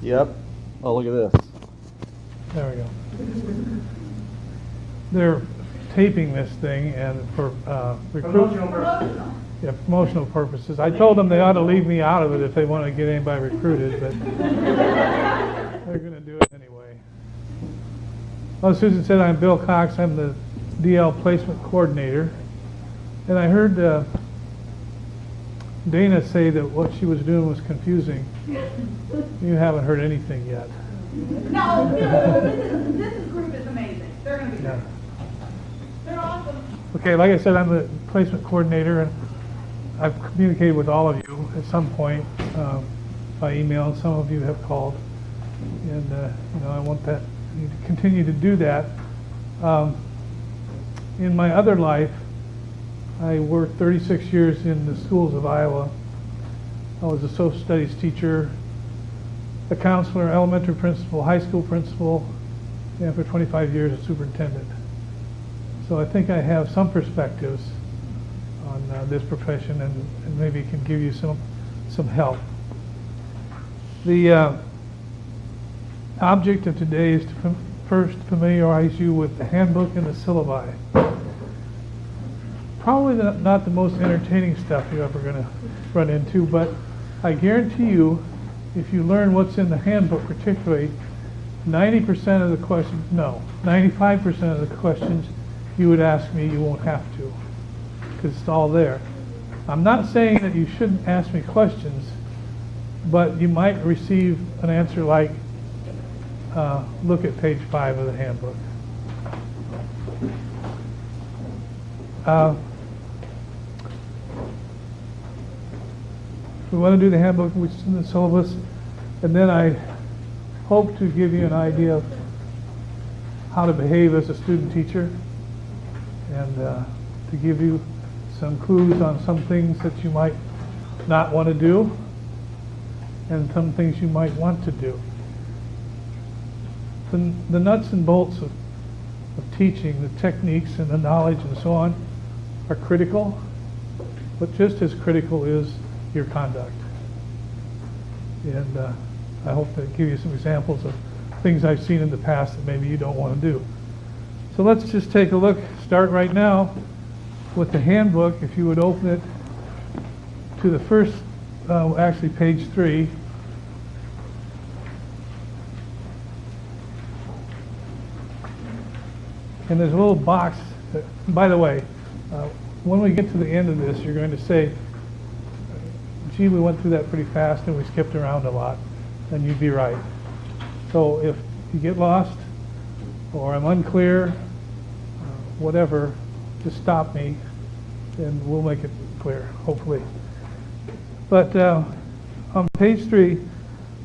Yep. Oh, look at this. There we go. They're taping this thing, and for promotional purposes. I told them they ought to leave me out of it if they want to get anybody recruited, but they're going to do it anyway. Well, Susan said, I'm Bill Cox. I'm the DL placement coordinator. And I heard Dana say that what she was doing was confusing. You haven't heard anything yet. No, this group is amazing. They're going to be great. They're awesome. Okay, like I said, I'm the placement coordinator, and I've communicated with all of you at some point by email, and some of you have called. And I want that you to continue to do that. In my other life, I worked 36 years in the schools of Iowa. I was a social studies teacher, a counselor, elementary principal, high school principal, and for 25 years a superintendent. So I think I have some perspectives on this profession, and maybe can give you some help. The object of today is to first familiarize you with the handbook and the syllabi. Probably not the most entertaining stuff you're ever going to run into, but I guarantee you, if you learn what's in the handbook particularly, 90% of the questions, no, 95% of the questions you would ask me, you won't have to, because it's all there. I'm not saying that you shouldn't ask me questions, but you might receive an answer like, look at page 5 of the handbook. We want to do the handbook, which is in the syllabus, and then I hope to give you an idea of how to behave as a student teacher, and to give you some clues on some things that you might not want to do and some things you might want to do. The nuts and bolts of teaching, the techniques and the knowledge and so on, are critical, but just as critical is your conduct. And I hope to give you some examples of things I've seen in the past that maybe you don't want to do. So let's just take a look, start right now with the handbook. If you would open it to the first, actually page 3. And there's a little box. By the way, when we get to the end of this, you're going to say, gee, we went through that pretty fast and we skipped around a lot, and you'd be right. So if you get lost or I'm unclear, whatever, just stop me and we'll make it clear, hopefully. But on page 3,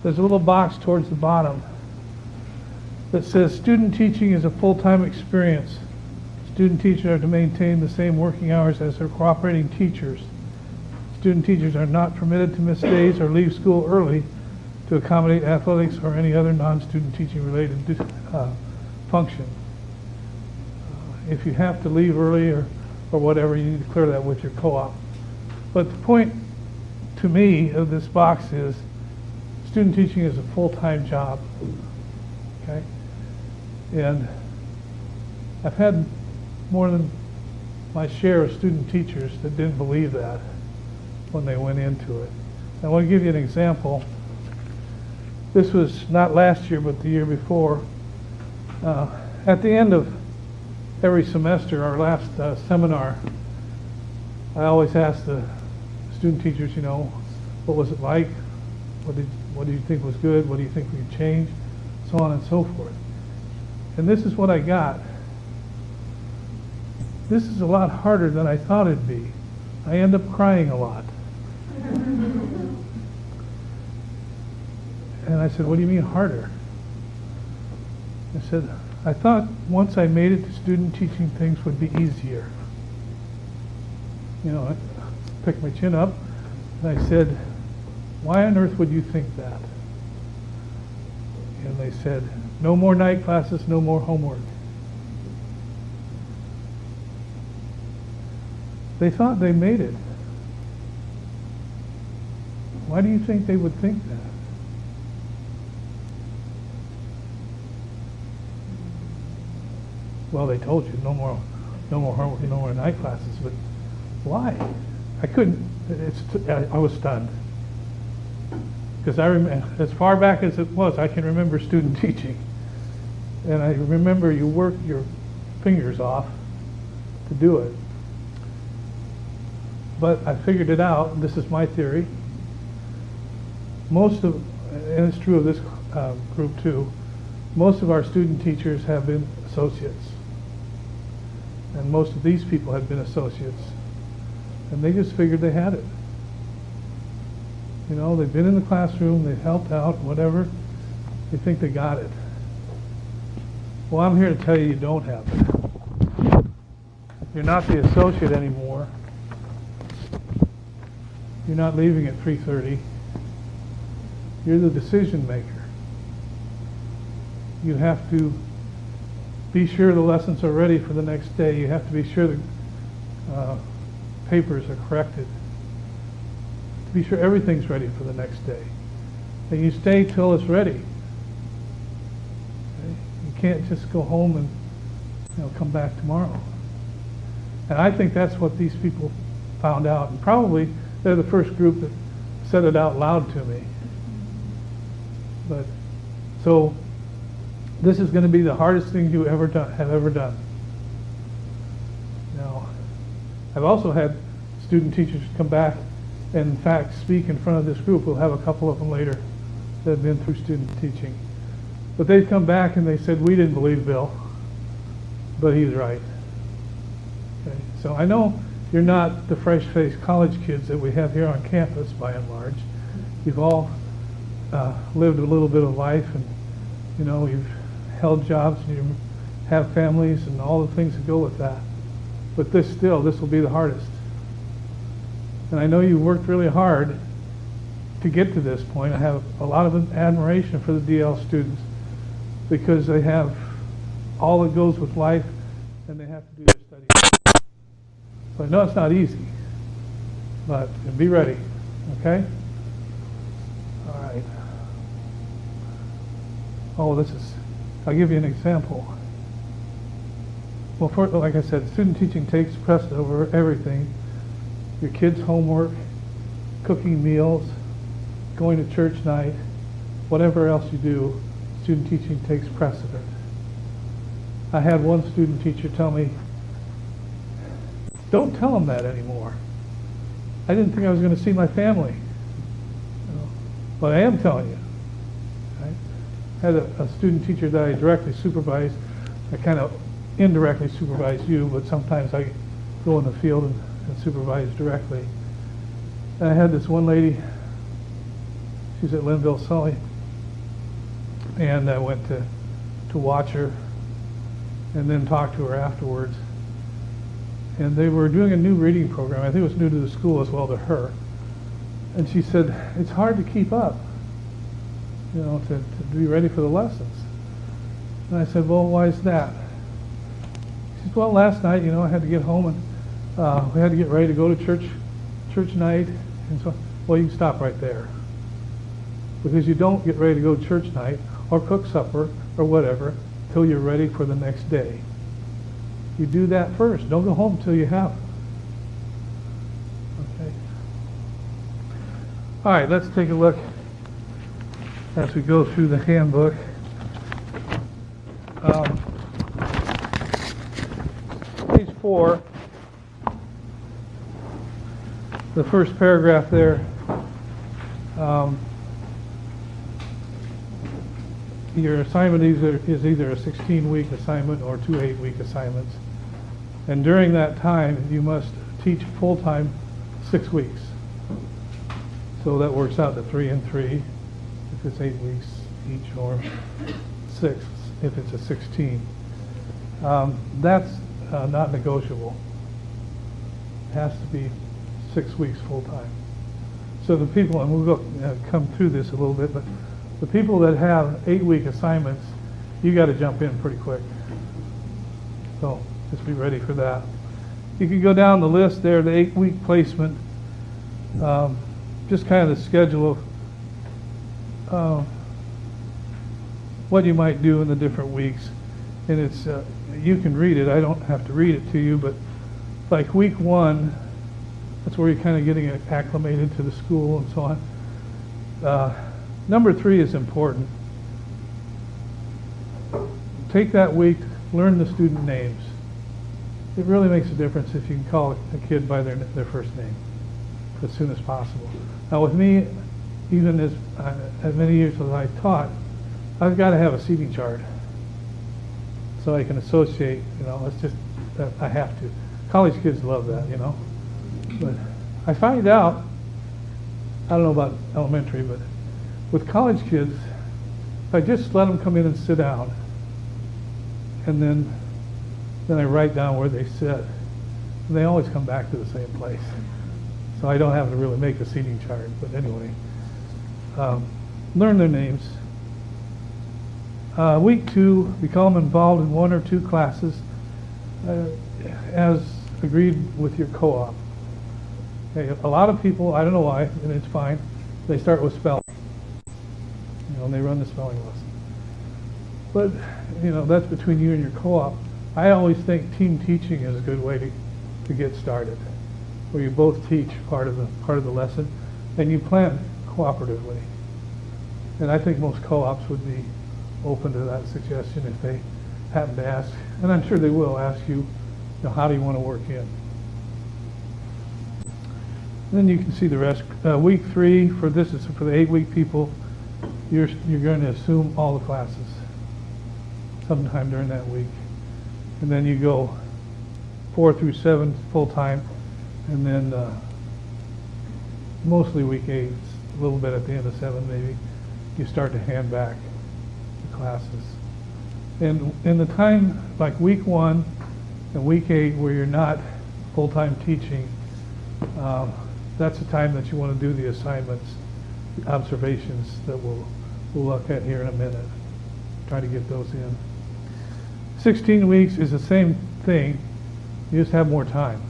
there's a little box towards the bottom that says student teaching is a full-time experience. Student teachers are to maintain the same working hours as their cooperating teachers. Student teachers are not permitted to miss days or leave school early to accommodate athletics or any other non-student teaching related function. If you have to leave early or whatever, you need to clear that with your co-op. But the point to me of this box is student teaching is a full-time job. Okay? And I've had more than my share of student teachers that didn't believe that when they went into it. I want to give you an example. This was not last year, but the year before. At the end of every semester, our last seminar, I always ask the student teachers, what was it like? What do you think was good? What do you think we could change? So on and so forth. And this is what I got. This is a lot harder than I thought it'd be. I end up crying a lot. And I said, what do you mean harder? I said, I thought once I made it to student teaching, things would be easier. I picked my chin up and I said, why on earth would you think that? And they said, no more night classes, no more homework. They thought they made it. Why do you think they would think that? Well, they told you no more homework, no more night classes, but why? I couldn't. I was stunned because I remember, as far back as it was, I can remember student teaching, and I remember you work your fingers off to do it. But I figured it out. This is my theory. And it's true of this group too, most of our student teachers have been associates. And most of these people have been associates. And they just figured they had it. You know, they've been in the classroom, they've helped out, whatever. They think they got it. Well, I'm here to tell you you don't have it. You're not the associate anymore. You're not leaving at 3:30. You're the decision maker. You have to be sure the lessons are ready for the next day. You have to be sure the papers are corrected. To be sure everything's ready for the next day. And you stay till it's ready. Okay? You can't just go home and come back tomorrow. And I think that's what these people found out. And probably they're the first group that said it out loud to me. But so this is going to be the hardest thing you have ever done. Now, I've also had student teachers come back and in fact speak in front of this group. We'll have a couple of them later that have been through student teaching. But they've come back and they said, we didn't believe Bill, but he's right. Okay. So I know you're not the fresh-faced college kids that we have here on campus by and large. You've all lived a little bit of life, and you've held jobs and you have families and all the things that go with that. But this will be the hardest. And I know you worked really hard to get to this point. I have a lot of admiration for the DL students because they have all that goes with life and they have to do their studies. So I know it's not easy, but be ready, okay? All right. Oh, I'll give you an example. Well, like I said, student teaching takes precedence over everything. Your kids' homework, cooking meals, going to church night, whatever else you do, student teaching takes precedent. I had one student teacher tell me, don't tell them that anymore. I didn't think I was going to see my family. But I am telling you. Right? I had a student teacher that I directly supervised. I kind of indirectly supervise you, but sometimes I go in the field and supervise directly. And I had this one lady, she's at Linville Sully, and I went to watch her and then talk to her afterwards. And they were doing a new reading program. I think it was new to the school as well to her. And she said, it's hard to keep up, to be ready for the lessons. And I said, well, why is that? She said, well, last night, I had to get home and we had to get ready to go to church night. And so, well, you can stop right there. Because you don't get ready to go to church night or cook supper or whatever till you're ready for the next day. You do that first. Don't go home till you have. Okay. All right, let's take a look as we go through the handbook. Page 4, the first paragraph there. Your assignment is either a 16-week assignment or 2 8-week assignments. And during that time, you must teach full-time 6 weeks. So that works out to 3 and 3 if it's 8 weeks each, or 6 if it's a 16. That's not negotiable. It has to be 6 weeks full-time. So the people, and we'll come through this a little bit, but the people that have 8-week assignments, you got to jump in pretty quick. So just be ready for that. You can go down the list there, the 8-week placement, just kind of the schedule of what you might do in the different weeks. And it's, you can read it, I don't have to read it to you, but like week 1, that's where you're kind of getting acclimated to the school and so on. Number 3 is important. Take that week, learn the student names. It really makes a difference if you can call a kid by their first name as soon as possible. Now with me, even as many years as I taught, I've got to have a seating chart so I can associate, it's just that I have to. College kids love that, But I find out, I don't know about elementary, but with college kids, if I just let them come in and sit down, and then I write down where they sit, and they always come back to the same place. So I don't have to really make a seating chart, but anyway. Learn their names. Week 2, become involved in 1 or 2 classes as agreed with your co-op. Okay, a lot of people, I don't know why, and it's fine, they start with spelling. And they run the spelling lesson. But, that's between you and your co-op. I always think team teaching is a good way to get started, where you both teach part of the lesson, and you plan cooperatively. And I think most co-ops would be open to that suggestion if they happen to ask, and I'm sure they will ask you, how do you want to work in? And then you can see the rest. Week 3, for the 8-week people, you're going to assume all the classes sometime during that week. And then you go 4 through 7 full-time, and then mostly week 8, a little bit at the end of 7 maybe, you start to hand back the classes. And in the time, like week 1 and week 8, where you're not full-time teaching, that's the time that you want to do the assignments, the observations that we'll look at here in a minute. Try to get those in. 16 weeks is the same thing, you just have more time.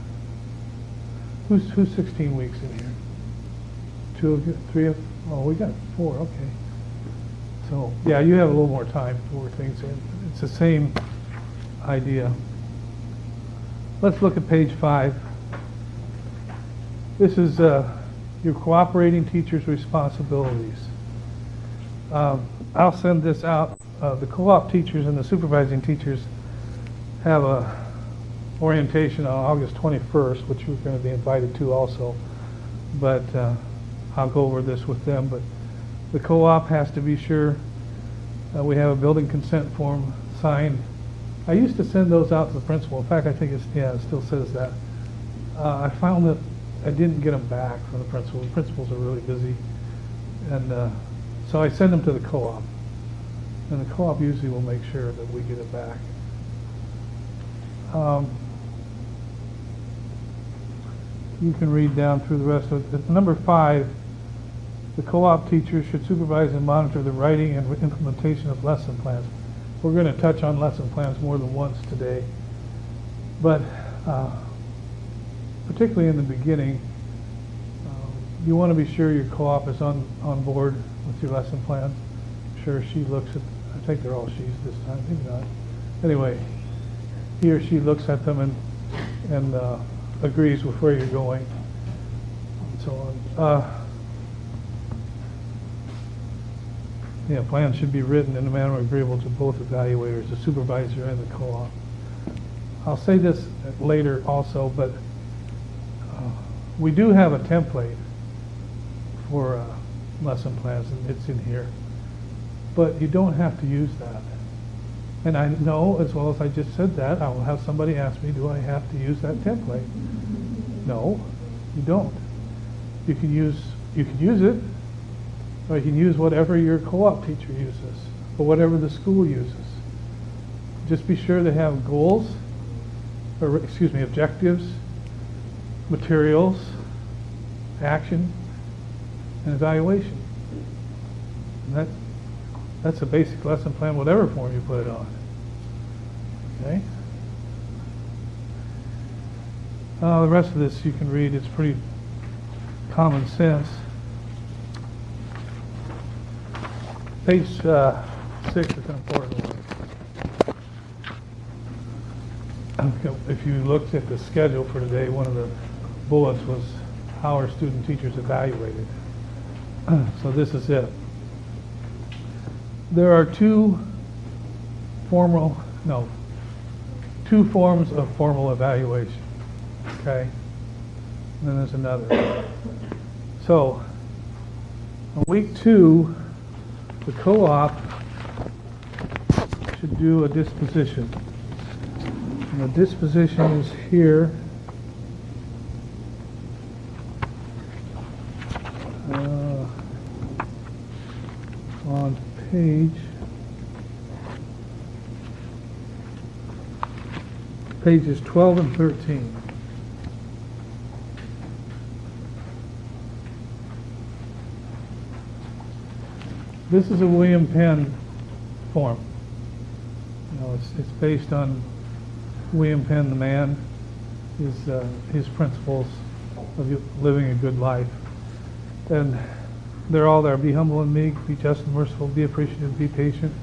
Who's 16 weeks in here? 2 of you, 3 of, we got 4, okay. So, yeah, you have a little more time to work things in. It's the same idea. Let's look at page 5. This is your cooperating teacher's responsibilities. I'll send this out. The co-op teachers and the supervising teachers have a orientation on August 21st, which we're going to be invited to also. But I'll go over this with them. But the co-op has to be sure we have a building consent form signed. I used to send those out to the principal. In fact, I think it still says that. I found that I didn't get them back from the principal. The principals are really busy. And so I send them to the co-op. And the co-op usually will make sure that we get it back. You can read down through the rest of it. Number 5, the co-op teacher should supervise and monitor the writing and implementation of lesson plans. We're going to touch on lesson plans more than once today. But particularly in the beginning, you want to be sure your co-op is on board with your lesson plans. I'm sure she looks at, I think they're all she's this time, maybe not. Anyway, he or she looks at them and agrees with where you're going and so on. Plans should be written in a manner agreeable to both evaluators, the supervisor and the co-op. I'll say this later also, but we do have a template for lesson plans, and it's in here. But you don't have to use that. And I know, as well as I just said that, I will have somebody ask me, do I have to use that template? No, you don't. You can use it, or you can use whatever your co-op teacher uses, or whatever the school uses. Just be sure to have goals, or objectives, materials, action, and evaluation. And that's a basic lesson plan, whatever form you put it on. Okay? The rest of this you can read. It's pretty common sense. Page 6 is an important one. if you looked at the schedule for today, one of the bullets was how are student teachers evaluated. So this is it. There are two forms of formal evaluation, okay? And then there's another. So, on week 2, the co-op should do a disposition. And the disposition is here. On pages 12 and 13. This is a William Penn form. You know, it's based on William Penn, the man, his principles of living a good life. And they're all there. Be humble and meek, be just and merciful, be appreciative, be patient.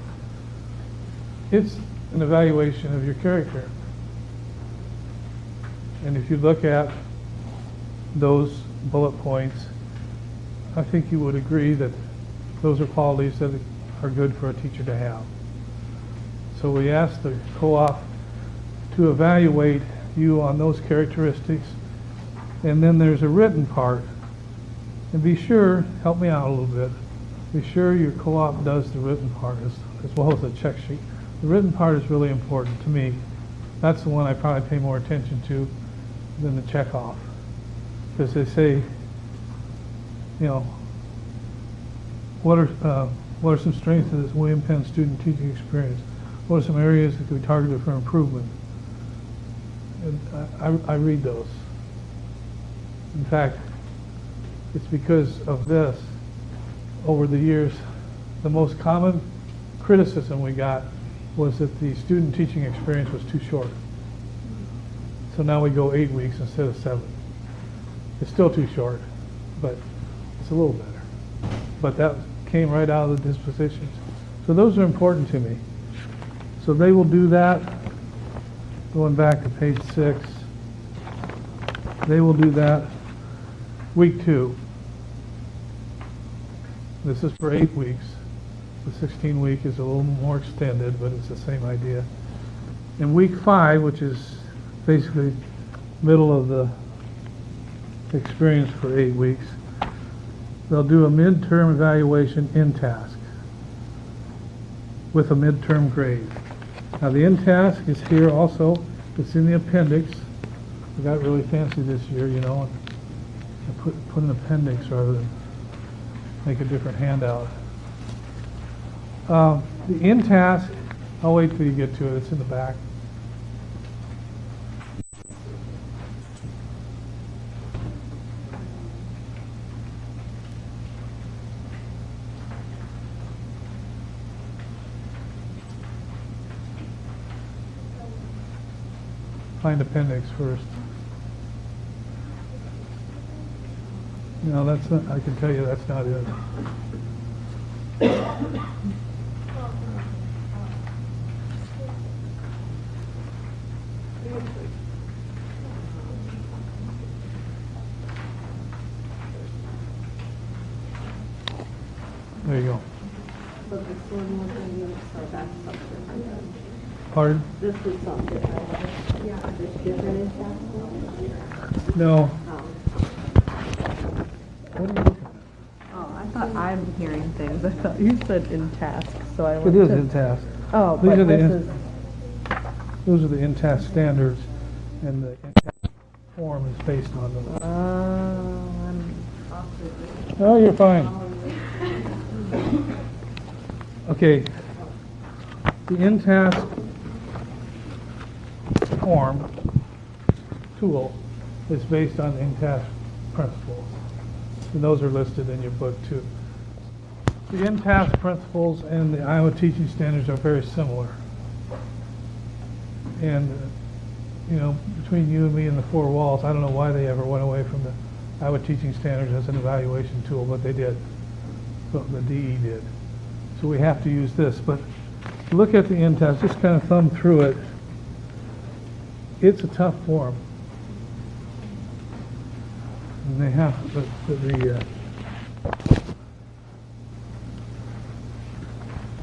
It's an evaluation of your character. And if you look at those bullet points, I think you would agree that those are qualities that are good for a teacher to have. So we asked the co-op to evaluate you on those characteristics. And then there's a written part. And be sure, help me out a little bit, be sure your co-op does the written part as well as the check sheet. The written part is really important to me. That's the one I probably pay more attention to than the check off. Because they say, you know, what are some strengths of this William Penn student teaching experience? What are some areas that could be targeted for improvement? And I read those. In fact, it's because of this, over the years, the most common criticism we got was that the student teaching experience was too short. So now we go 8 weeks instead of 7. It's still too short, but it's a little better. But that came right out of the dispositions. So those are important to me. So they will do that. Going back to page 6, they will do that. Week 2. This is for 8 weeks. The 16 week is a little more extended, but it's the same idea. In week 5, which is basically middle of the experience for 8 weeks, they'll do a midterm evaluation in task with a midterm grade. Now the in task is here also. It's in the appendix. I got really fancy this year, you know, and I put an appendix rather than make a different handout. The in task, I'll wait till you get to it. It's in the back. Find appendix first. No, that's not, I can tell you that's not it. There you go. So this one was in you, so that's something. Pardon? This is something. Yeah. Is this different in task? No. Oh. What are you looking at? Oh, I thought I'm hearing things. I thought you said in task, so I It went is to... in task. Oh, These but are the this in- is... Those are the in task standards, and the in task form is based on them. Oh, you're fine. Okay. The in task form tool is based on in task principles. And those are listed in your book too. The in task principles and the Iowa teaching standards are very similar. And, you know, between you and me and the four walls, I don't know why they ever went away from the Iowa teaching standards as an evaluation tool, but they did. So the DE did. So we have to use this. But look at the in task, just kind of thumb through it. it's a tough form. And they have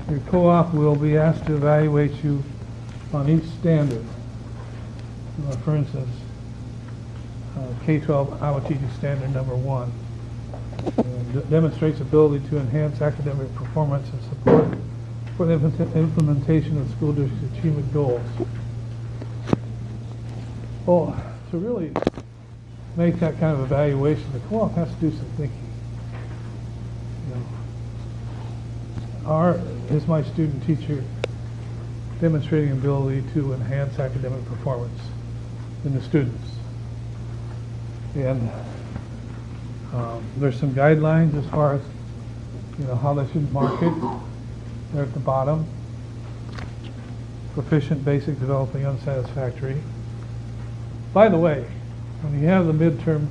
your co-op will be asked to evaluate you on each standard. For instance, K-12 Iowa Teaching Standard number 1 demonstrates ability to enhance academic performance and support for the implementation of school district achievement goals. Well, to really make that kind of evaluation, the co-op has to do some thinking. Is my student teacher demonstrating ability to enhance academic performance in the students? And there's some guidelines as far as how they should mark it. They're at the bottom. Proficient, basic, developing, unsatisfactory. By the way, when you have the midterm,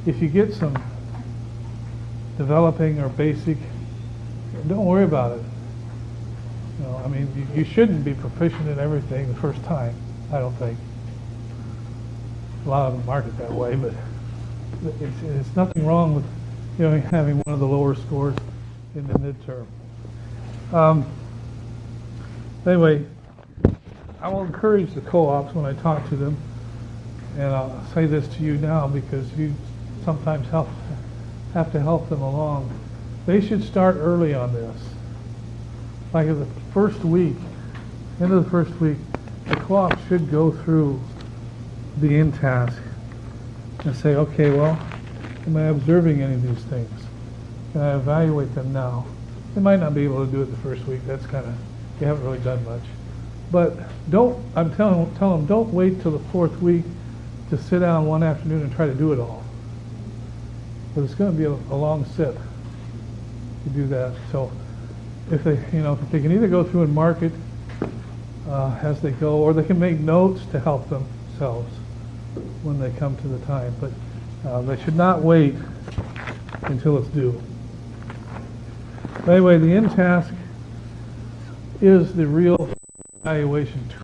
if you get some developing or basic, don't worry about it. I mean, you shouldn't be proficient in everything the first time, I don't think. A lot of them mark it that way, but it's nothing wrong with having one of the lower scores in the midterm. Anyway, I will encourage the co-ops when I talk to them, and I'll say this to you now because you sometimes have to help them along. They should start early on this. Like in the first week, end of the first week, the co-op should go through the in-task and say, okay, well, am I observing any of these things? Can I evaluate them now? They might not be able to do it the first week. That's kind of, you haven't really done much. But I'm telling them, don't wait till the fourth week to sit down one afternoon and try to do it all. But it's going to be a long sit to do that. So if they can either go through and mark it as they go, or they can make notes to help themselves when they come to the time. But they should not wait until it's due. But anyway, the in-task is the real evaluation tool.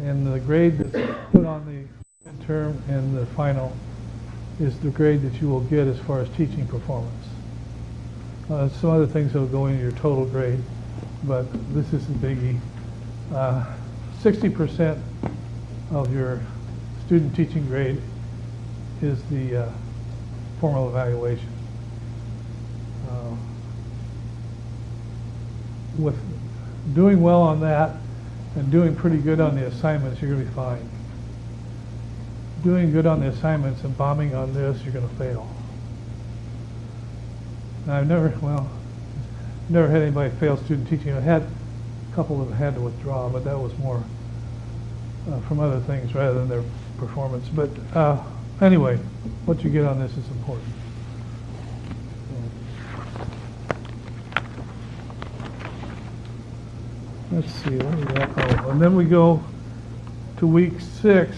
And the grade that's put on the midterm and the final is the grade that you will get as far as teaching performance. Some other things that will go into your total grade, but this is the biggie. 60% of your student teaching grade is the formal evaluation. With doing well on that and doing pretty good on the assignments, you're going to be fine. Doing good on the assignments and bombing on this, you're going to fail. Now, I've never had anybody fail student teaching. I had a couple that had to withdraw, but that was more from other things rather than their performance. But anyway, what you get on this is important. Let's see, what we got? Oh, and then we go to week 6.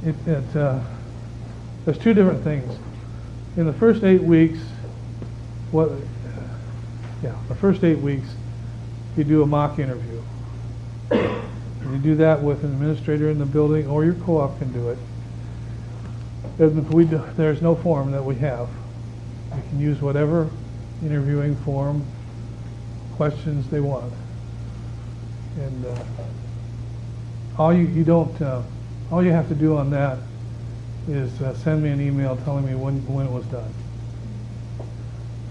There's two different things. In the first 8 weeks, the first 8 weeks, you do a mock interview. You do that with an administrator in the building, or your co-op can do it. There's no form that we have. You can use whatever interviewing form, questions they want. And all you have to do on that is send me an email telling me when it was done.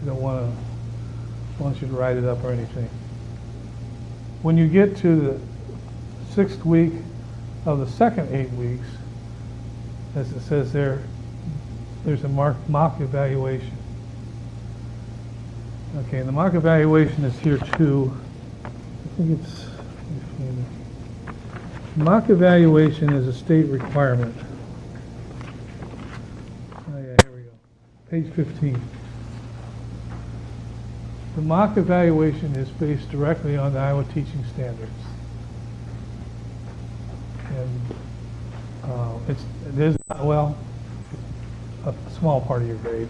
You don't want you to write it up or anything. When you get to the 6th week of the second 8 weeks, as it says there's a mock evaluation. Okay, and the mock evaluation is here too. I think it's mock evaluation is a state requirement. Oh yeah, here we go. Page 15. The mock evaluation is based directly on the Iowa teaching standards. And it is, well, a small part of your grade,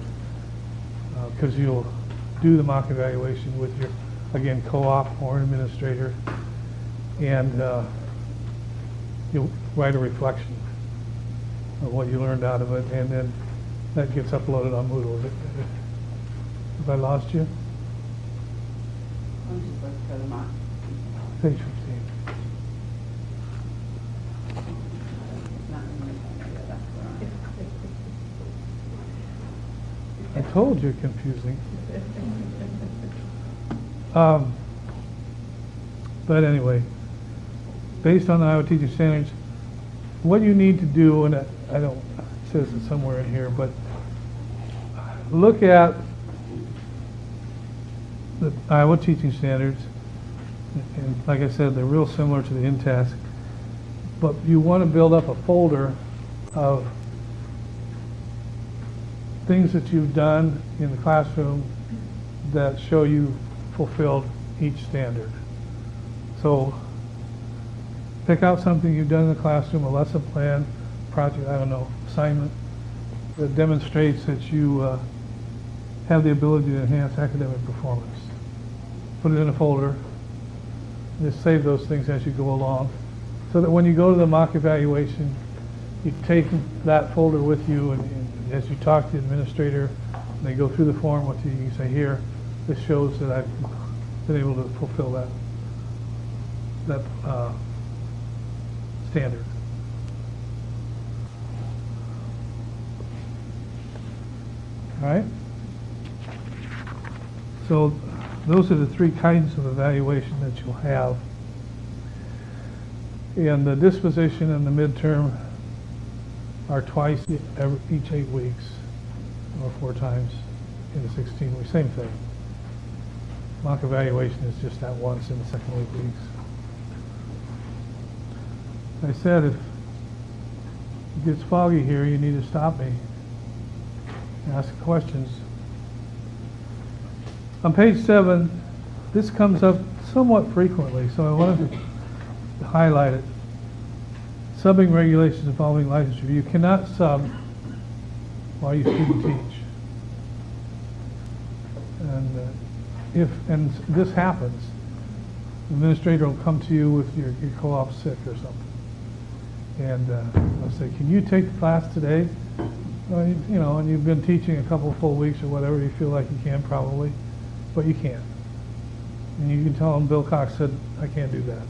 because you'll do the mock evaluation with your, again, co-op or administrator. And you write a reflection of what you learned out of it, and then that gets uploaded on Moodle. Have I lost you? I'm just looking for the mock. Page 15. Not in the area, that's where I told you confusing. But anyway, based on the Iowa teaching standards, what you need to do, and I don't, it says it somewhere in here, but look at the Iowa teaching standards, and like I said, they're real similar to the InTask, but you want to build up a folder of things that you've done in the classroom that show you fulfilled each standard. So pick out something you've done in the classroom, a lesson plan, project, I don't know, assignment, that demonstrates that you have the ability to enhance academic performance. Put it in a folder. Just save those things as you go along, so that when you go to the mock evaluation, you take that folder with you, and as you talk to the administrator, and they go through the form with you, you say, here, this shows that I've been able to fulfill that standard. All right? So those are the three kinds of evaluation that you'll have. And the disposition and the midterm are twice each 8 weeks, or 4 times in the 16 weeks. Same thing. Mock evaluation is just that once in the second 8 weeks. I said if it gets foggy here, you need to stop me and ask questions. On page 7, this comes up somewhat frequently, so I wanted to highlight it. Subbing regulations involving licensure. You cannot sub while you student teach. And this happens, the administrator will come to you with your co-op sick or something. And I'll say, can you take the class today? You know, and you've been teaching a couple full weeks or whatever, you feel like you can probably, but you can't. And you can tell them, Bill Cox said, I can't do that.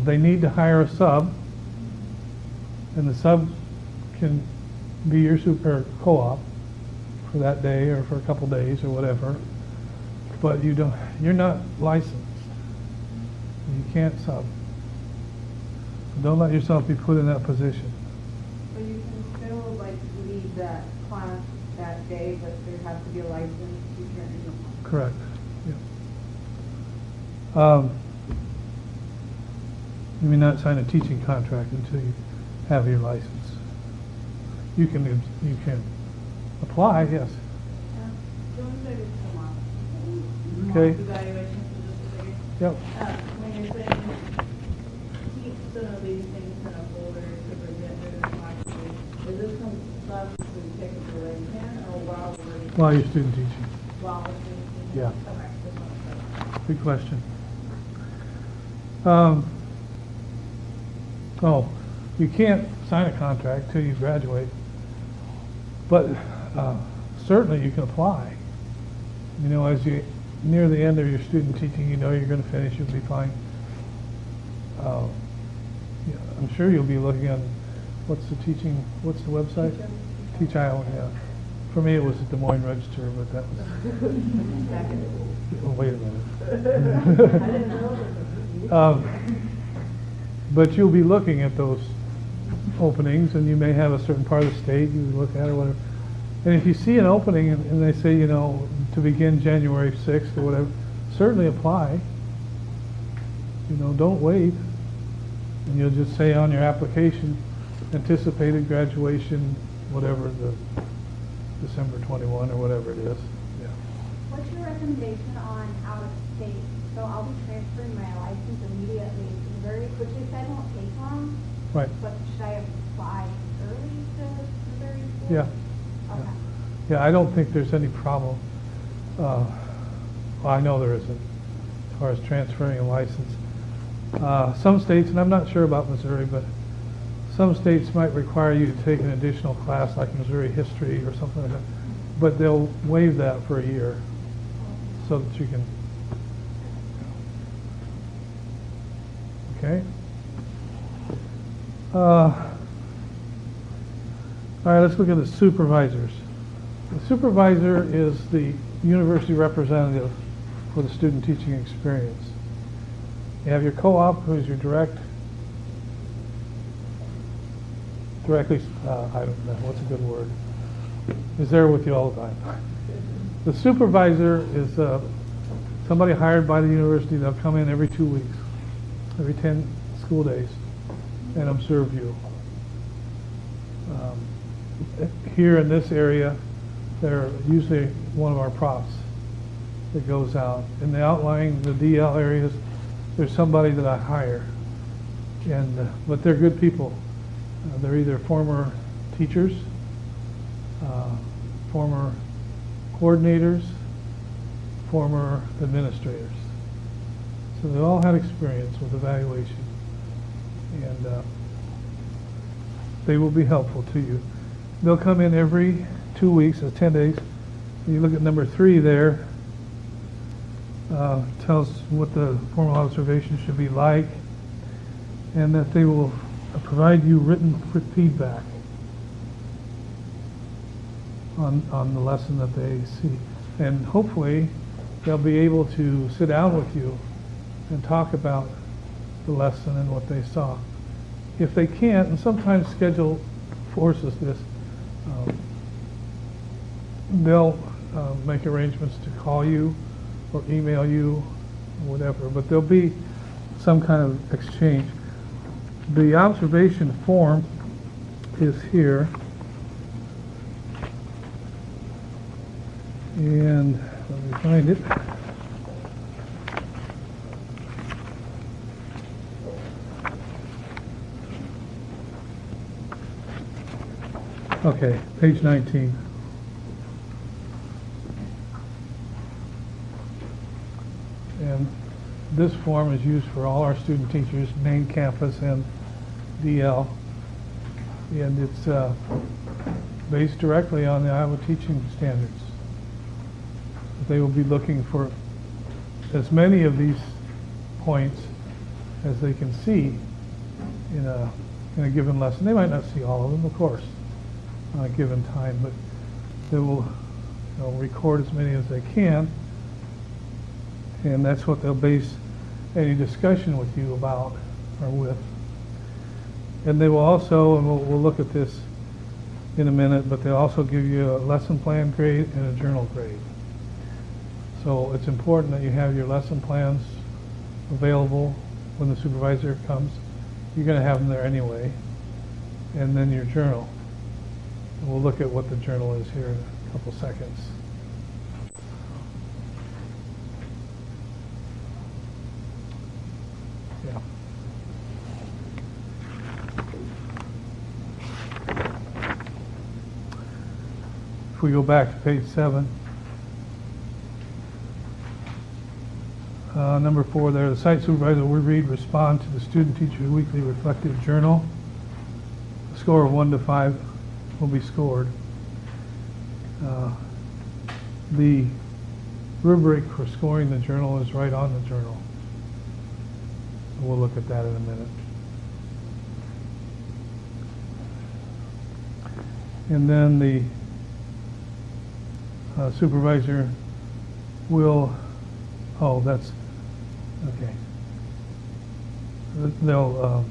They need to hire a sub, and the sub can be your super co-op for that day or for a couple days or whatever, but you're not licensed. You can't sub. Don't let yourself be put in that position. So you can still like lead that class that day, but there has to be a licensed teacher in the class. Correct. Yeah. You may not sign a teaching contract until you have your license. You can apply, yes. Okay. Evaluation for just a second. Yep. When you're saying keep some of these things in a folder to prevent moving boxes, is this some stuff we take it away can or while we're While you're student teaching. while we're doing? Yeah. Okay. Just want to Good question. You can't sign a contract till you graduate, but certainly you can apply. You know, as you near the end of your student teaching, you know you're going to finish, you'll be fine. Yeah, I'm sure you'll be looking on, what's the website? Teach Iowa, yeah. For me, it was the Des Moines Register, but that was, oh, wait a minute. But you'll be looking at those openings, and you may have a certain part of the state you look at or whatever. And if you see an opening and they say, you know, to begin January 6th or whatever, certainly apply. You know, don't wait. And you'll just say on your application, anticipated graduation, whatever, the December 21 or whatever it is. Yeah. What's your recommendation on out of state? So I'll be transferring my license immediately. Very quickly, so it won't take long. Right. But should I apply early to Missouri? Yeah. Okay. Yeah, I don't think there's any problem. Well, I know there isn't, as far as transferring a license. Some states, and I'm not sure about Missouri, but some states might require you to take an additional class like Missouri history or something like that. But they'll waive that for a year so that you can. Okay. All right, let's look at the supervisors. The supervisor is the university representative for the student teaching experience. You have your co-op, who is your directly, I don't know, what's a good word, is there with you all the time. The supervisor is somebody hired by the university. They'll come in every 2 weeks, every 10 school days, and observe you. Here in this area, they're usually one of our profs that goes out. In the outlying, the DL areas, there's somebody that I hire, and but they're good people. They're either former teachers, former coordinators, former administrators. So they all had experience with evaluation, and they will be helpful to you. They'll come in every 2 weeks, 10 days. You look at number 3 there. Tells what the formal observation should be like, and that they will provide you written feedback on the lesson that they see. And hopefully they'll be able to sit down with you and talk about the lesson and what they saw. If they can't, and sometimes schedule forces this, they'll make arrangements to call you or email you, or whatever, but there'll be some kind of exchange. The observation form is here, and let me find it. Okay, page 19. And this form is used for all our student teachers, main campus and DL. And it's based directly on the Iowa teaching standards. They will be looking for as many of these points as they can see in a given lesson. They might not see all of them, of course, on a given time, but they will record as many as they can. And that's what they'll base any discussion with you about or with. And they will also, and we'll look at this in a minute, but they'll also give you a lesson plan grade and a journal grade. So it's important that you have your lesson plans available when the supervisor comes. You're going to have them there anyway. And then your journal. And we'll look at what the journal is here in a couple seconds. Yeah. If we go back to page 7, number 4 there, the site supervisor will respond to the student teacher's weekly reflective journal. A score of 1 to 5 will be scored. The rubric for scoring the journal is right on the journal. We'll look at that in a minute. And then the supervisor will, that's, okay. They'll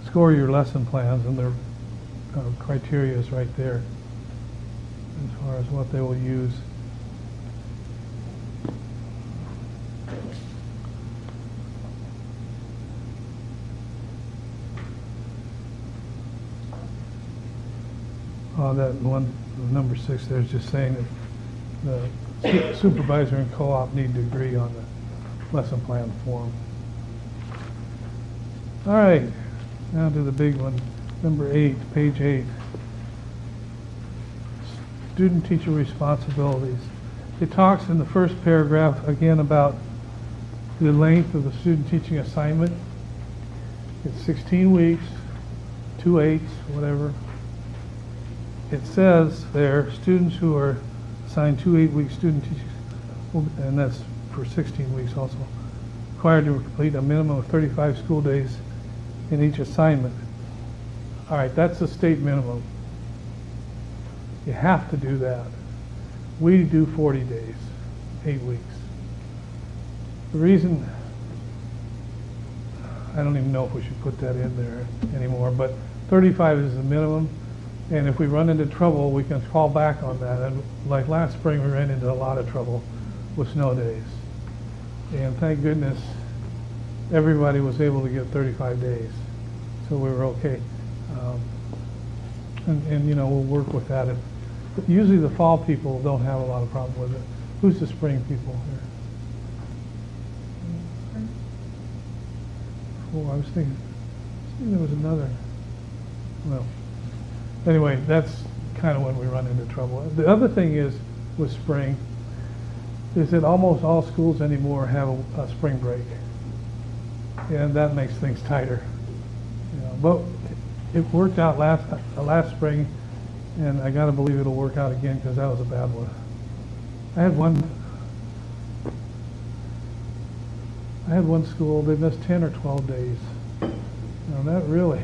score your lesson plans, and their criteria is right there as far as what they will use. That one, number 6 there is just saying that the supervisor and co-op need to agree on the lesson plan form. All right, now to the big one, number 8, page 8. Student-teacher responsibilities. It talks in the first paragraph again about the length of the student teaching assignment It's 16 weeks, 2 eighths, whatever. It says there, students who are assigned 2 8-week student teaching, and that's for 16 weeks also, required to complete a minimum of 35 school days in each assignment. All right, that's the state minimum. You have to do that. We do 40 days, 8 weeks. The reason, I don't even know if we should put that in there anymore, but 35 is the minimum, and if we run into trouble, we can fall back on that. And like last spring, we ran into a lot of trouble with snow days. And thank goodness, everybody was able to get 35 days, so we were okay. And you know, we'll work with that. Usually the fall people don't have a lot of problem with it. Who's the spring people here? Oh, I was thinking there was another. Well, anyway, that's kind of when we run into trouble. The other thing is with spring is that almost all schools anymore have a spring break, and that makes things tighter. You know, but it worked out last spring, and I got to believe it'll work out again because that was a bad one. I had one school, they missed 10 or 12 days. Now that really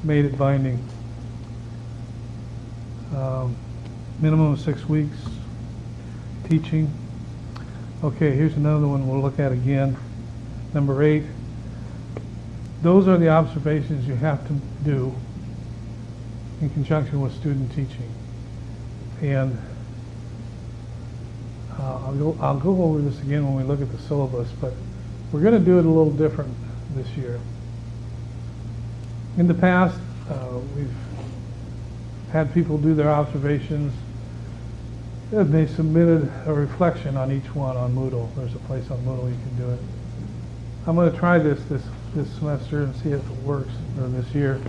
made it binding. Minimum of 6 weeks teaching. Okay, here's another one we'll look at again. Number 8. Those are the observations you have to do in conjunction with student teaching. And I'll go over this again when we look at the syllabus, but we're going to do it a little different this year. In the past, we've had people do their observations, and they submitted a reflection on each one on Moodle. There's a place on Moodle you can do it. I'm going to try this semester and see if it works, or this year.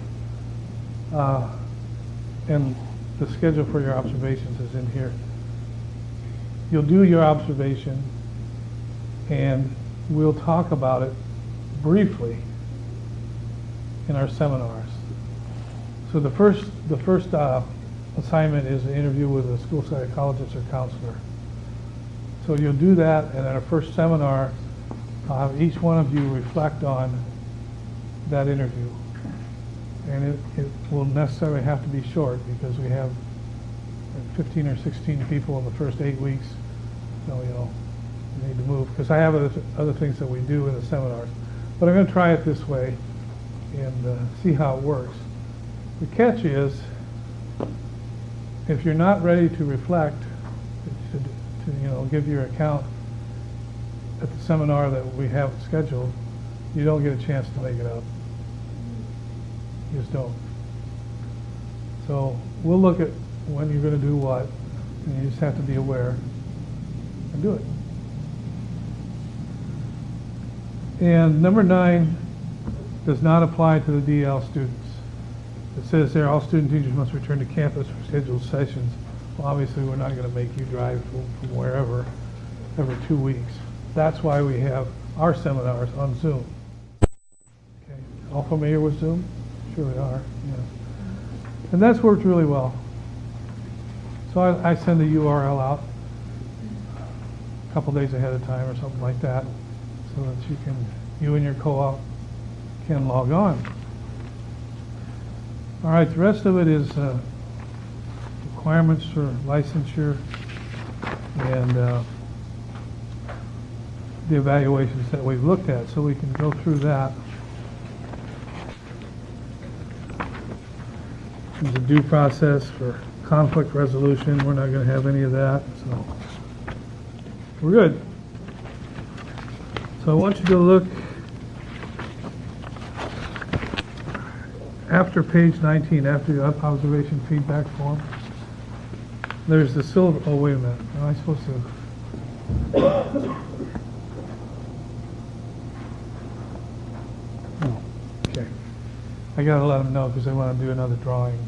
And the schedule for your observations is in here. You'll do your observation, and we'll talk about it briefly in our seminars. So the first assignment is an interview with a school psychologist or counselor. So you'll do that, and at our first seminar, I'll have each one of you reflect on that interview. And it will necessarily have to be short because we have 15 or 16 people in the first 8 weeks. So, you know, we need to move because I have other things that we do in the seminars. But I'm going to try it this way and see how it works. The catch is, if you're not ready to reflect, to you know, give your account at the seminar that we have scheduled, you don't get a chance to make it up. You just don't. So we'll look at when you're going to do what, and you just have to be aware and do it. And number 9 does not apply to the DL students. It says there all student teachers must return to campus for scheduled sessions. Well, obviously we're not going to make you drive from wherever every 2 weeks. That's why we have our seminars on Zoom. Okay. All familiar with Zoom? Sure we are, yes. And that's worked really well. So I send the URL out a couple days ahead of time or something like that, so that you and your co-op can log on. All right, the rest of it is requirements for licensure and the evaluations that we've looked at, so we can go through that. There's a due process for conflict resolution. We're not going to have any of that, so we're good. So I want you to look after page 19, after the observation feedback form. There's the syllabus. Oh, wait a minute. Am I supposed to? Oh, okay. I got to let them know because I want to do another drawing.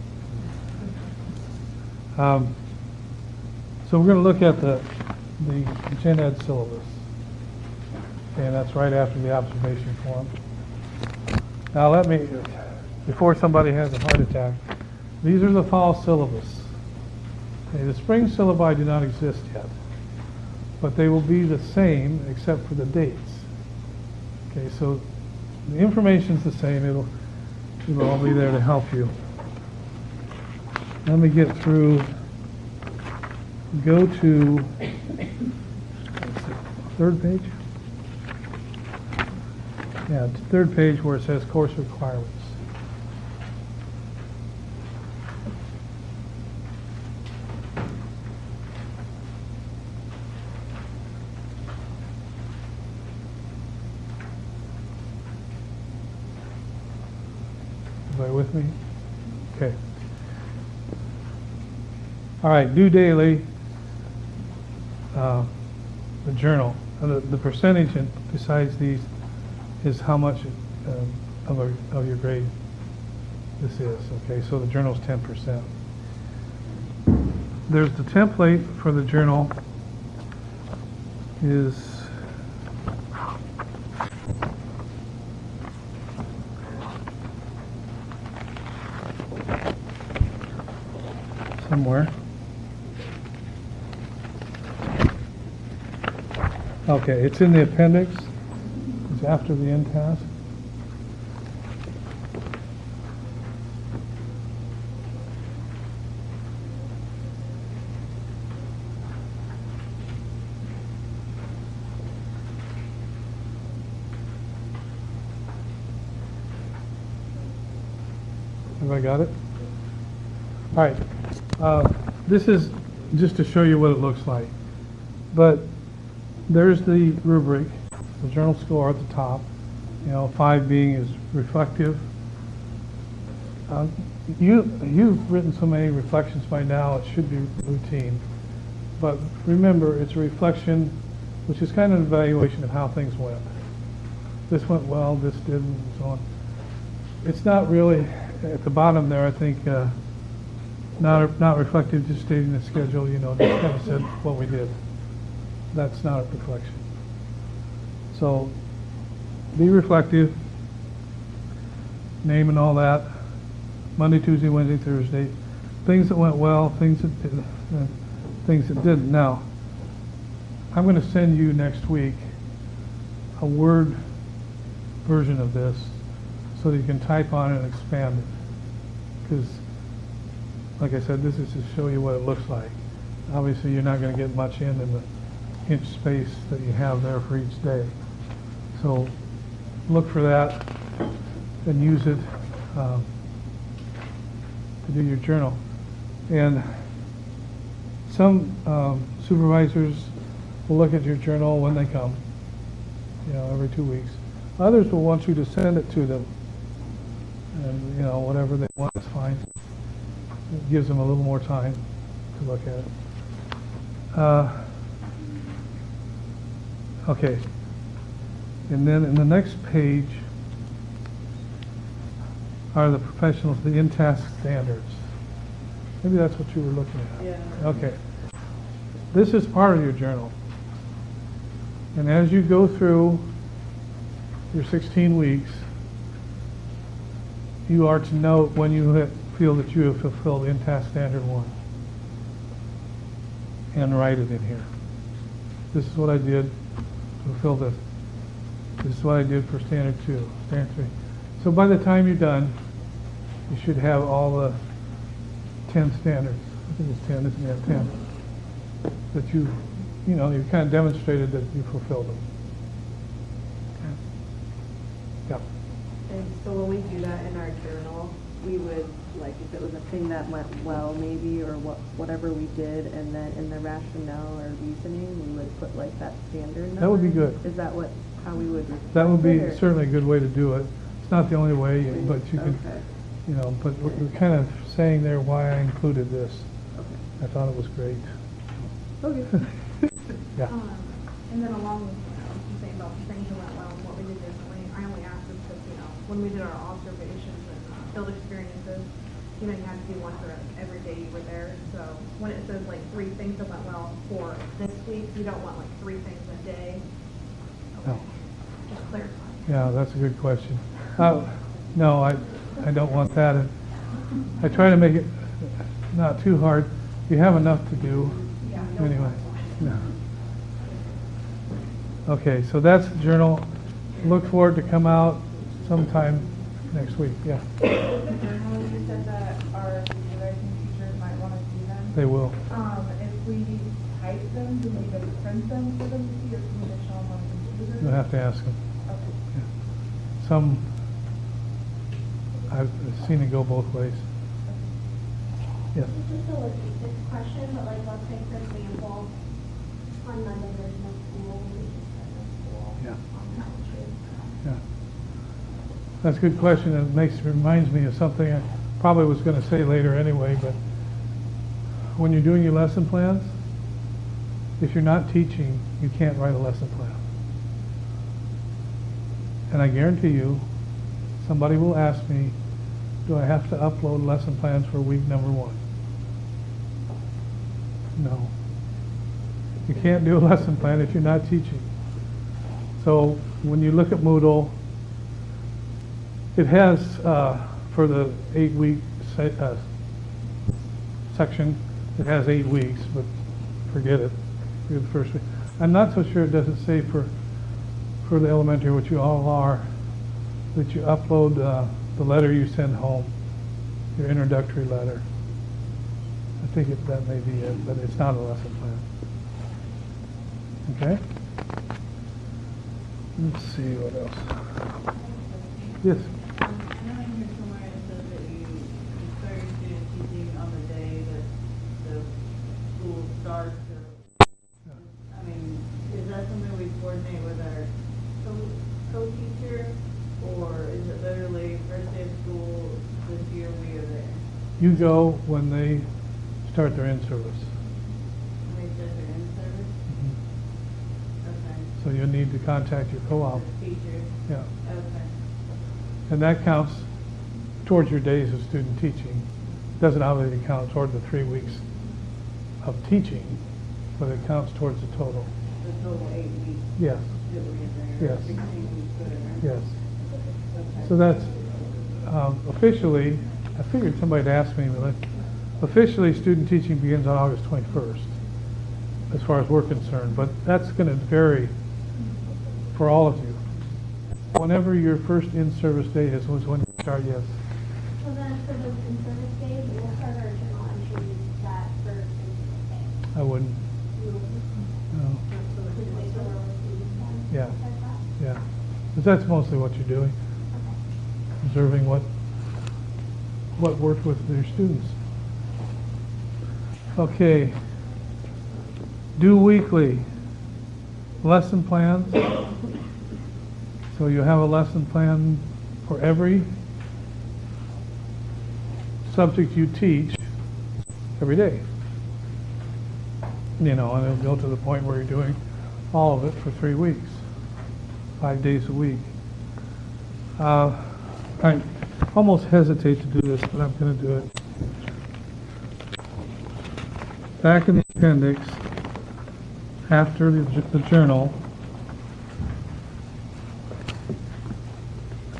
So we're going to look at the Gen Ed syllabus. And that's right after the observation form. Now let me, before somebody has a heart attack, these are the fall syllabus. Okay, the spring syllabi do not exist yet, but they will be the same except for the dates. Okay, so the information's the same. It'll all be there to help you. Let me get through. Go to third page. Yeah, third page where it says course requirements. Everybody with me? Okay. All right, due daily, the journal. The percentage besides these is how much of your grade this is. Okay, so the journal's 10%. There's the template for the journal is somewhere. Okay, it's in the appendix. It's after the end task. Have I got it? All right. This is just to show you what it looks like. But there's the rubric, the journal score at the top. 5 being is reflective. You've written so many reflections by now, it should be routine. But remember, it's a reflection, which is kind of an evaluation of how things went. This went well, this didn't, and so on. It's not really, at the bottom there, I think, not reflective, just stating the schedule, just kind of said what we did. That's not a reflection. So be reflective, name and all that. Monday, Tuesday, Wednesday, Thursday. Things that went well, things that didn't. Now, I'm going to send you next week a Word version of this so that you can type on it and expand it. Because, like I said, this is to show you what it looks like. Obviously, you're not going to get much in the inch space that you have there for each day. So look for that and use it to do your journal. And some supervisors will look at your journal when they come, every 2 weeks. Others will want you to send it to them. And, whatever they want is fine. It gives them a little more time to look at it. Okay, and then in the next page are the professionals, the in-task standards. Maybe that's what you were looking at. Yeah. Okay. This is part of your journal. And as you go through your 16 weeks, you are to note when you feel that you have fulfilled in-task standard 1. And write it in here. This is what I did. Fulfill this. This is what I did for standard 2, standard 3. So by the time you're done, you should have all the 10 standards. I think it's 10, isn't it? 10. That you kind of demonstrated that you fulfilled them. Okay. Yeah. And so when we do that in our journal, we would, like, if it was a thing that went well, maybe, or whatever we did, and then in the rationale or reasoning, we would put like that standard number. That would be good. Is that how we would? That would be or? certainly a good way to do it. It's not the only way, but you could, Okay. but we're kind of saying there why I included this. Okay. I thought it was great. Okay. Yeah. And then along with what you're saying about the things that went well and what we did differently, I only asked this because, when we did our observations and field experiences, you had to do one for every day you were there. So when it says like 3 things that went well for this week, you don't want like 3 things a day. Okay. No. Just clarify. Yeah, that's a good question. No, I don't want that. And I try to make it not too hard. You have enough to do anyway. No. Okay, so that's the journal. Look for it to come out sometime next week. Yeah, The journal, you said that our supervising teachers might want to see them. they will. If we type them, do we need to print them for them to see, or can we just show them on the computer? You'll have to ask them. Okay. Yeah. Some, I've seen it go both ways. Yes. Just a logistics question, but like, let's say for example, on Monday there's no school, we just start no school Yeah. on that Tuesday. Yeah. That's a good question. It reminds me of something I probably was going to say later anyway, but when you're doing your lesson plans, if you're not teaching, you can't write a lesson plan. And I guarantee you, somebody will ask me, do I have to upload lesson plans for week number 1? No. You can't do a lesson plan if you're not teaching. So when you look at Moodle, it has, for the 8-week section, it has 8 weeks, but forget it. Forget the first week. I'm not so sure it doesn't say for the elementary, which you all are, that you upload the letter you send home, your introductory letter. I think that may be it, but it's not a lesson plan. Okay? Let's see what else. Yes? I know in here somewhere it says that you start your student teaching on the day that the school starts, or, I mean, is that something we coordinate with our co-teacher, or is it literally first day of school this year we are there? You go when they start their in-service. When they said they're in service? Okay. So you'll need to contact your co-op. Teacher? Yeah. Okay. And that counts towards your days of student teaching. Doesn't obviously count toward the 3 weeks of teaching, but it counts towards the total. The total 8 weeks Yes, that we're there? Yes. 16 weeks, whatever? yes. Okay. So that's officially, I figured somebody'd ask me, but officially student teaching begins on August 21st, as far as we're concerned, but that's going to vary for all of you. Whenever your first in-service date is, was when you start, yes. So then for those in-service days, we'll start our journal entries that first in-service day. I wouldn't, We will, no, just wait till we're with students then. Yeah. Start that. yeah. Because that's mostly what you're doing, Okay. observing what worked with their students. Okay. Do weekly lesson plans. So you have a lesson plan for every subject you teach every day. You know, and it'll go to the point where you're doing all of it for 3 weeks, 5 days a week. I almost hesitate to do this, but I'm going to do it. Back in the appendix, after the journal,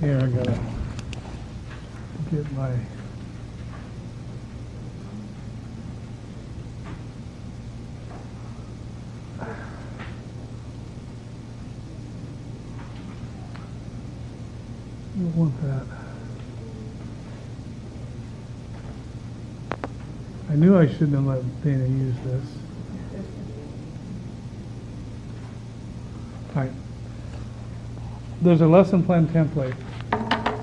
here I gotta get my you don't want that. I knew I shouldn't have let Dana use this. All right. There's a lesson plan template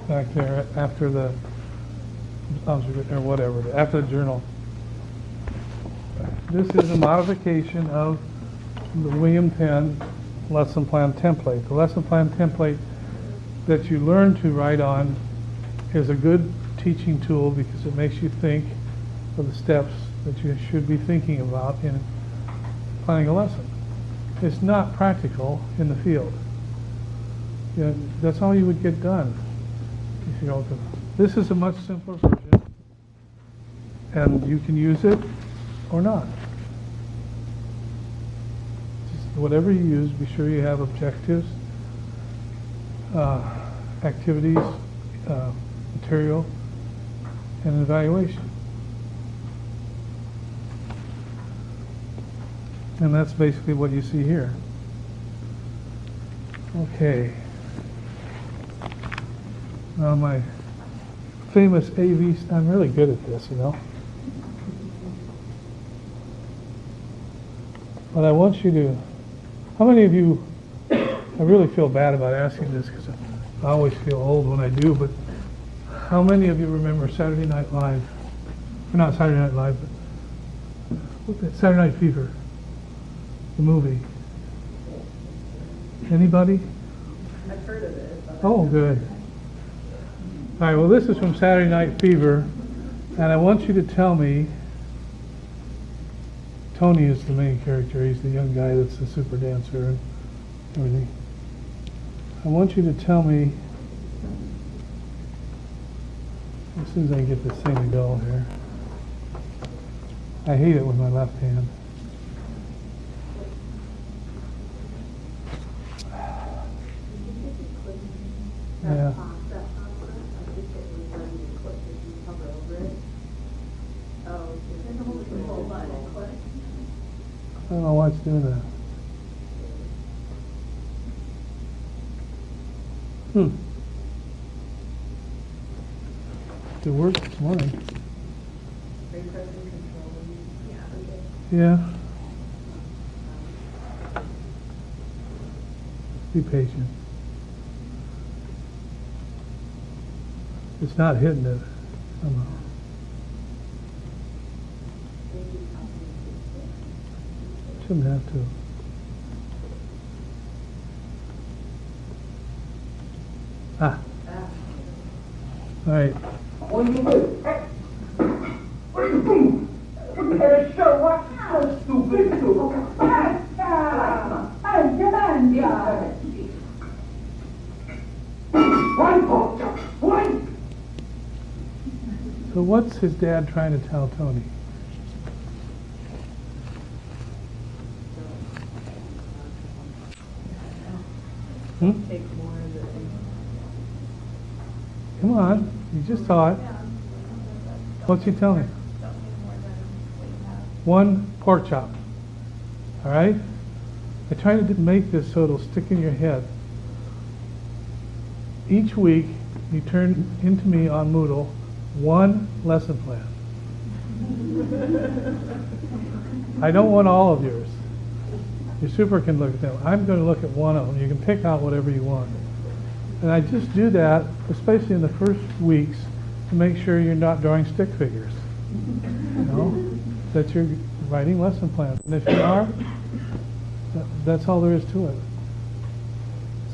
back there after the or whatever, after the journal. This is a modification of the William Penn lesson plan template. The lesson plan template that you learn to write on is a good teaching tool because it makes you think of the steps that you should be thinking about in planning a lesson. It's not practical in the field. You know, that's all you would get done if you don't. This is a much simpler version, and you can use it or not. Just whatever you use, be sure you have objectives, activities material and an evaluation. And that's basically what you see here. Okay. Now my famous AV, I'm really good at this, you know. But I want you to, how many of you, I really feel bad about asking this because I always feel old when I do, but how many of you remember Saturday Night Live? Or not Saturday Night Live, but what's that? Saturday Night Fever, the movie. Anybody? I've heard of it. But Oh, good. All right, well, this is from Saturday Night Fever, and I want you to tell me, Tony is the main character. He's the young guy that's the super dancer and everything. I want you to tell me, as soon as I get this thing to go here. I hate it with my left hand. Yeah. I don't know why it's doing that. It worked this morning. Yeah. Be patient. It's not hitting it somehow. Shouldn't have to. Ah. All right. So what's his dad trying to tell Tony? take more of it. Come on, you just saw it. What's he telling? One pork chop. All right? I try to make this so it'll stick in your head. Each week, you turn into me on Moodle one lesson plan. I don't want all of yours. Your super can look at them. I'm going to look at one of them. You can pick out whatever you want. And I just do that, especially in the first weeks, to make sure you're not drawing stick figures. You know, that you're writing lesson plans. And if you are, that's all there is to it.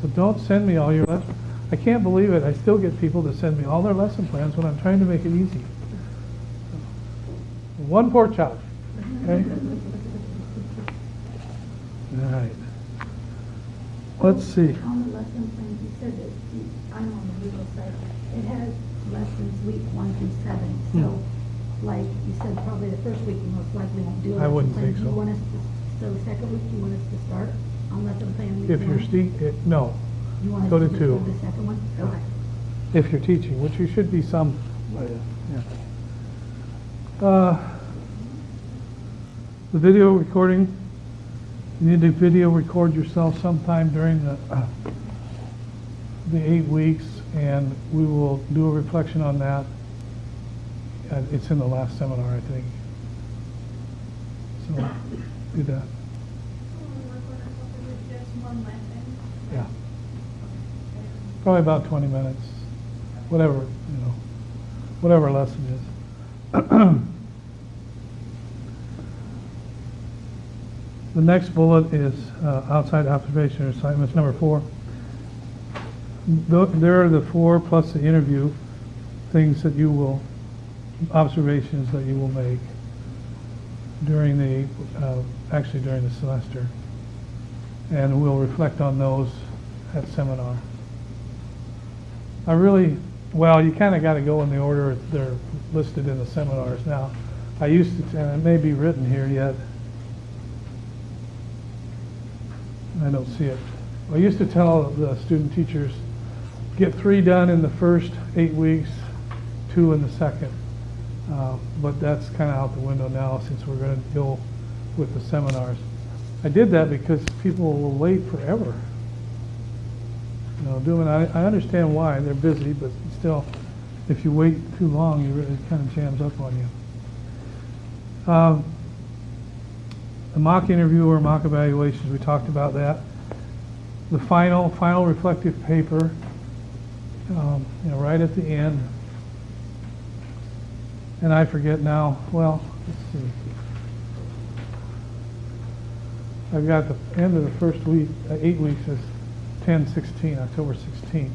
So don't send me all your lessons. I can't believe it. I still get people to send me all their lesson plans when I'm trying to make it easy. One pork chop. Okay? All right. Let's see. On the lesson plan, you said that, I'm on the legal side, it has lessons week 1 through 7. So, like you said, probably the first week you most likely won't do it. I wouldn't think so. You want us to, so the second week, you want us to start on lesson plan week If you're 1? no. You want us go to just 2. do the second one? Okay. If you're teaching, which you should be some. The video recording, you need to video record yourself sometime during the 8 weeks, and we will do a reflection on that. It's in the last seminar, I think. So do that. Yeah. Probably about 20 minutes, whatever, you know, whatever lesson is. The next bullet is outside observation assignments, number 4. There are the 4 plus the interview things that you will, observations that you will make during the, actually during the semester. And we'll reflect on those at seminar. Well, you kind of got to go in the order they're listed in the seminars now. I used to, and it may be written here yet. I don't see it. I used to tell the student teachers get 3 done in the first 8 weeks, 2 in the second. But that's kind of out the window now since we're going to go with the seminars. I did that because people will wait forever. You know, I understand why, they're busy, but still, if you wait too long, it kind of jams up on you. The mock interview or mock evaluations, we talked about that. The final reflective paper, you know, right at the end. And I forget now, well, let's see. I've got the end of the first week, 8 weeks is 10/16, October 16th.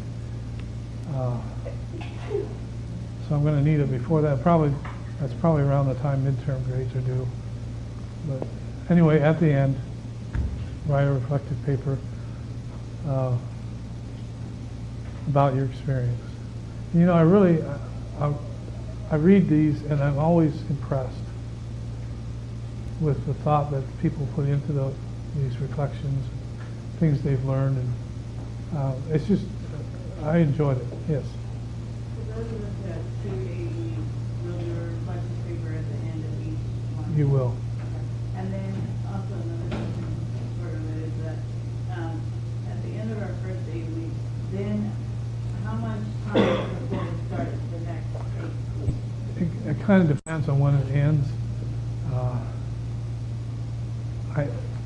So I'm going to need it before that. That's probably around the time midterm grades are due. But anyway, at the end, write a reflective paper about your experience. You know, I read these and I'm always impressed with the thought that people put into these reflections, things they've learned, and it's just, I enjoyed it, yes. For those of us that do AE, will your reflection paper at the end of each one? You will. Okay. And then also another question sort of is that at the end of our first 8 weeks, then how much time before we start the next 8 weeks? It kind of depends on when it ends.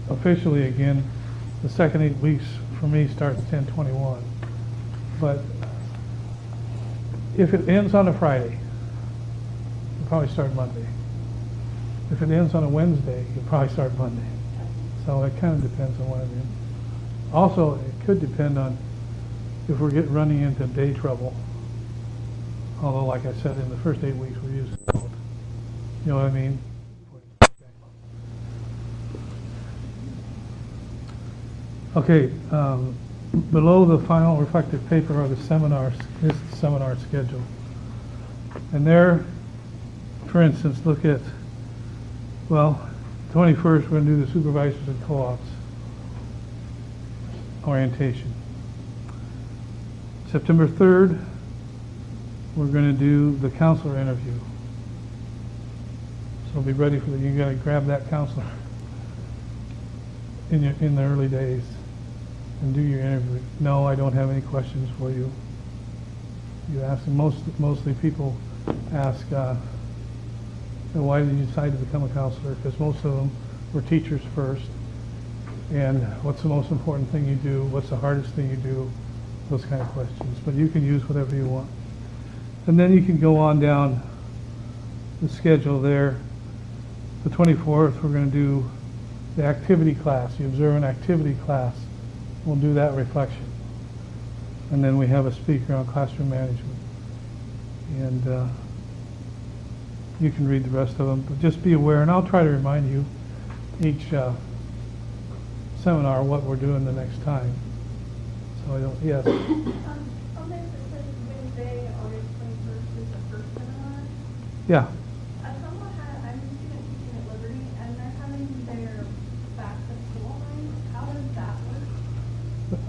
Officially, again, the second 8 weeks for me starts 10/21. But if it ends on a Friday, you'll probably start Monday. If it ends on a Wednesday, you'll probably start Monday. So it kind of depends on when it ends. Also, it could depend on if we're running into day trouble. Although, like I said, in the first 8 weeks, we usually don't. You know what I mean? Okay, below the final reflective paper are the seminars, is the seminar schedule. And there, for instance, look at, well, 21st, we're going to do the supervisors and co-ops orientation. September 3rd, we're going to do the counselor interview. So be ready for that. You got to grab that counselor in the early days and do your interview. No, I don't have any questions for you. You ask them. Mostly people ask, why did you decide to become a counselor? Because most of them were teachers first. And what's the most important thing you do? What's the hardest thing you do? Those kind of questions. But you can use whatever you want. And then you can go on down the schedule there. The 24th, we're going to do the activity class, the observant activity class. We'll do that reflection. And then we have a speaker on classroom management. And you can read the rest of them, but just be aware, and I'll try to remind you each seminar what we're doing the next time. So I don't, yes? Something that says Wednesday, August 21st is the first seminar. Yeah. I'm a student teaching at Liberty, and they're having their back to school line. How does that work?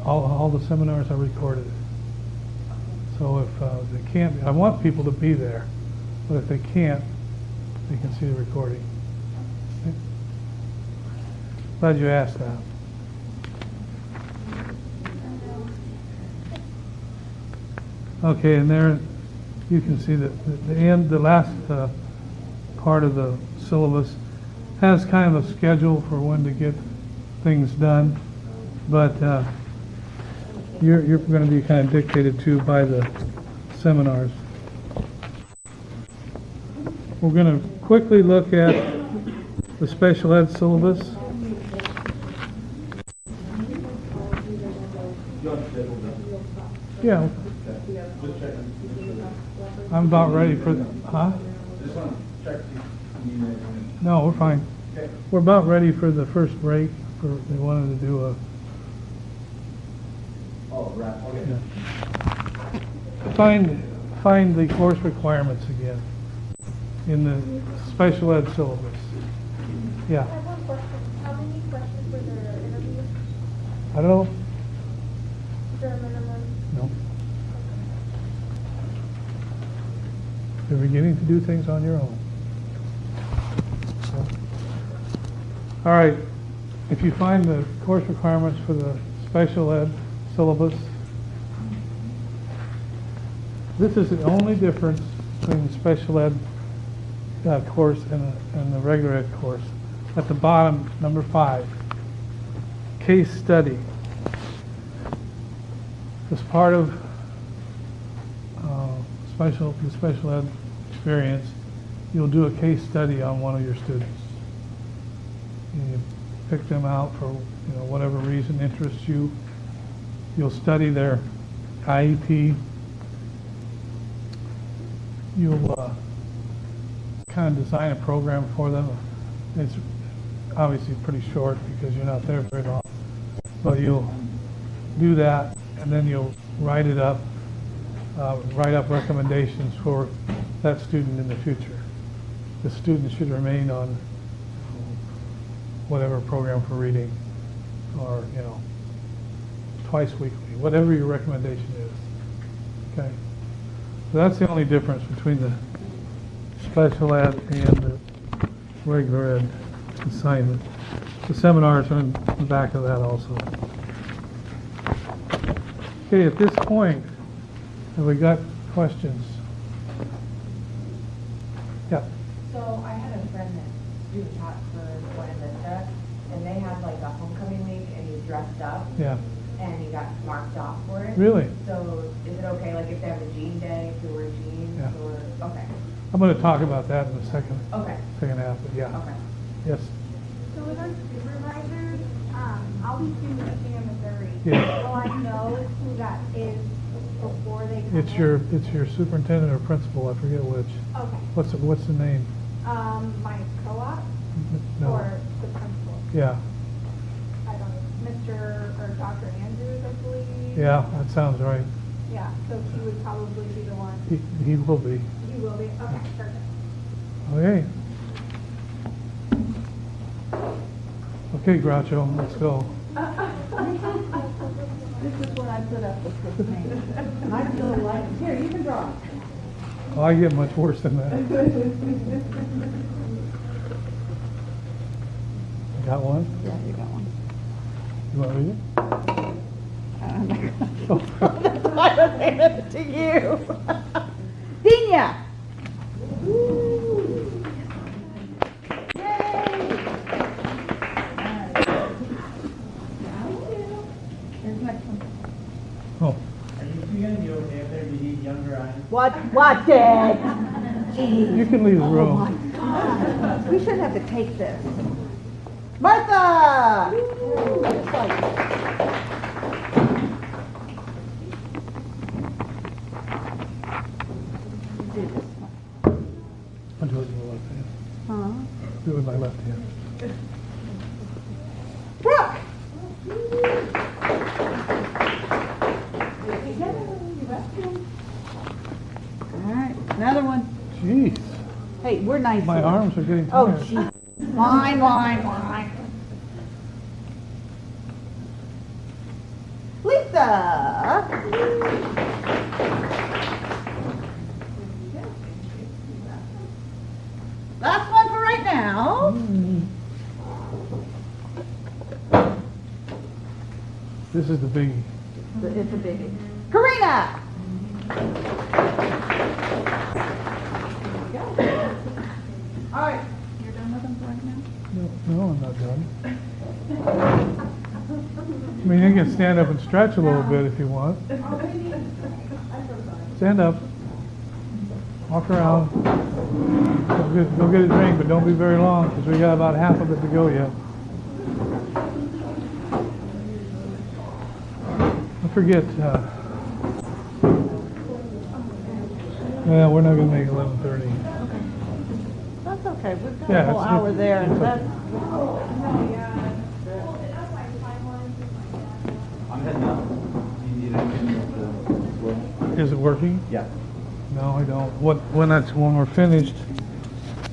All the seminars are recorded. So if they can't, I want people to be there, but if they can't, they can see the recording. Okay. Glad you asked that. Okay, and there you can see that the last part of the syllabus has kind of a schedule for when to get things done, but you're going to be kind of dictated to by the seminars. We're going to quickly look at the special ed syllabus. Yeah. I'm about ready for the, huh? No, we're fine. We're about ready for the first break. They wanted to do a... Oh, right, okay. Yeah. Find the course requirements again in the special ed syllabus. Yeah. I have one question. How many questions were there interviews? I don't know. Is there a minimum? No. You're beginning to do things on your own. All right, if you find the course requirements for the special ed syllabus, this is the only difference between the special ed course and the regular ed course. At the bottom, number 5, case study. As part of the special ed experience, you'll do a case study on one of your students. And you pick them out for whatever reason interests you. You'll study their IEP. You'll kind of design a program for them. It's obviously pretty short because you're not there very long, but you'll do that, and then you'll write it up, write up recommendations for that student in the future. The student should remain on whatever program for reading, or twice weekly, whatever your recommendation is. Okay, so that's the only difference between the special ed and the regular ed assignment. The seminars are in the back of that also. Okay, at this point, have we got questions? Yeah. So I had a friend that student taught for Buena and they had like a homecoming week, and he dressed up. Yeah. And he got marked off for it. Really? So is it okay, like if they have a jean day, if they wear jeans, Yeah. or, okay, I'm going to talk about that in the second okay, half, but yeah. okay. Yes. So with our supervisors, I'll be teaching in Missouri. Yeah. Will I know who that is before they come It's your superintendent or principal, I forget which. Okay. What's the name? My co-op No. or the principal? Yeah. I don't know, Mr. or Dr. Andrews, I believe. Yeah, that sounds right. Yeah, so he would probably be the one. He will be. He will be, okay, perfect. Okay. Okay, Groucho, let's go. This is what I put up with this pain. And I feel like, here, you can draw. Oh, I get much worse than that. Got one? Yeah, you got one. You want to read it? That's why I was handing it to you. Dina! Oh, Are you gonna be okay if there be younger eyes? What it? you can leave the room. My God. We should have to take this. Martha! It's like, do this one. I'll do it with my left hand. Huh? Do it with my left hand. Brooke! All right, another one. Jeez, Hey, we're nice. my here. arms are getting Oh, tired. jeez. Line. Lisa! Last one for right now. This is the biggie. It's a biggie. Karina! All right, you're done with them for right now? No, I'm not done. I mean, you can stand up and stretch a little bit if you want. Stand up. Walk around. Go get a drink, but don't be very long because we got about half of it to go yet. I forget. Well, we're not going to make 11:30. That's okay, we've got Yeah, a whole it's- hour there, it's and okay. that's, I'm heading out. Do you need anything Is it working? Yeah. No, I don't. When we're finished,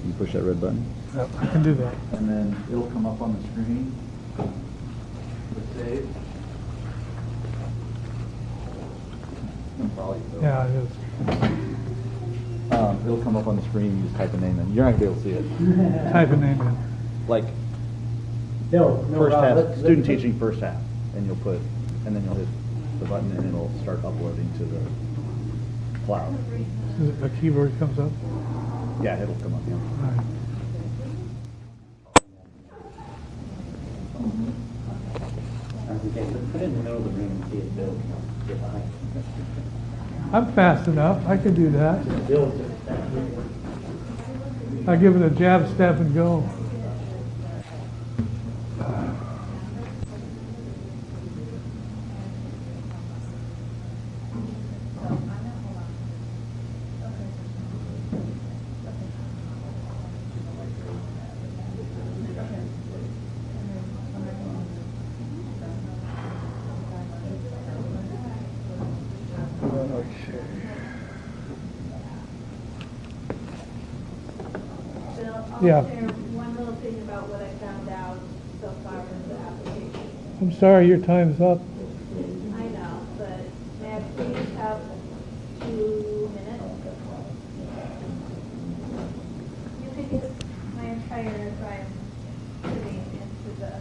You push that red button, I can do that. and then it'll come up on the screen. The save. Probably. Yeah, it is. It'll come up on the screen, you just type a name in. You're not gonna be able to see it. Type a name in. Like, No, first Rob, half, let's- student let's- teaching first half, and you'll put, and then you'll hit the button and it'll start uploading to the cloud. A keyboard comes up. Yeah, it'll come up, yeah. All right. Okay, let's put it in the middle of the room and see if Bill can get behind. I'm fast enough. I can do that. Bill's just back here. I give it a jab, step, and go. Bill, Yeah. I'll share one little thing about what I found out so far in the application. I'm sorry, your time's up. I know, but may I please have 2 minutes? You think it's my entire time fitting into the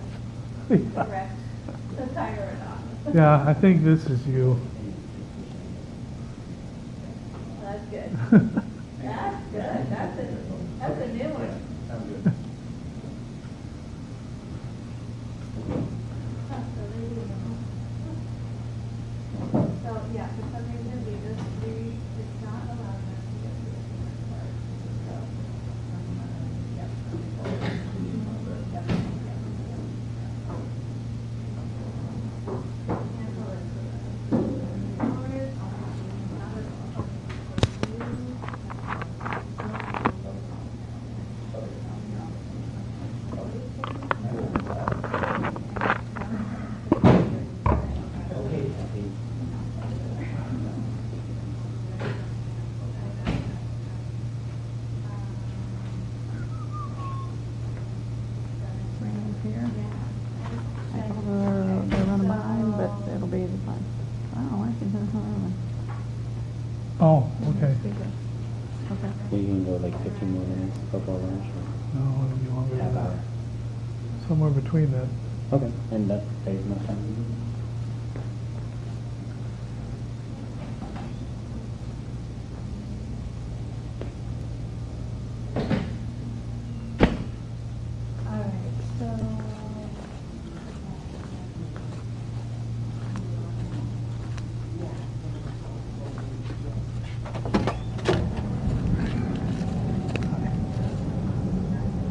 correct attire or not? Yeah, I think this is you. That's good. That's good. That's a new one. Huh, so there you go. So, yeah, for some reason, it's not allowed us to get to the first part. So, yep. Yep. Cancel it for the hours. Okay, Kathy. Here. They're running behind, but it'll be fine. Oh, I can do it. Oh, okay. Okay. You can go like 15 more minutes before lunch. No, it'll be longer Or half than that. hour. Somewhere between that. Okay. And that saves enough time. All right, so.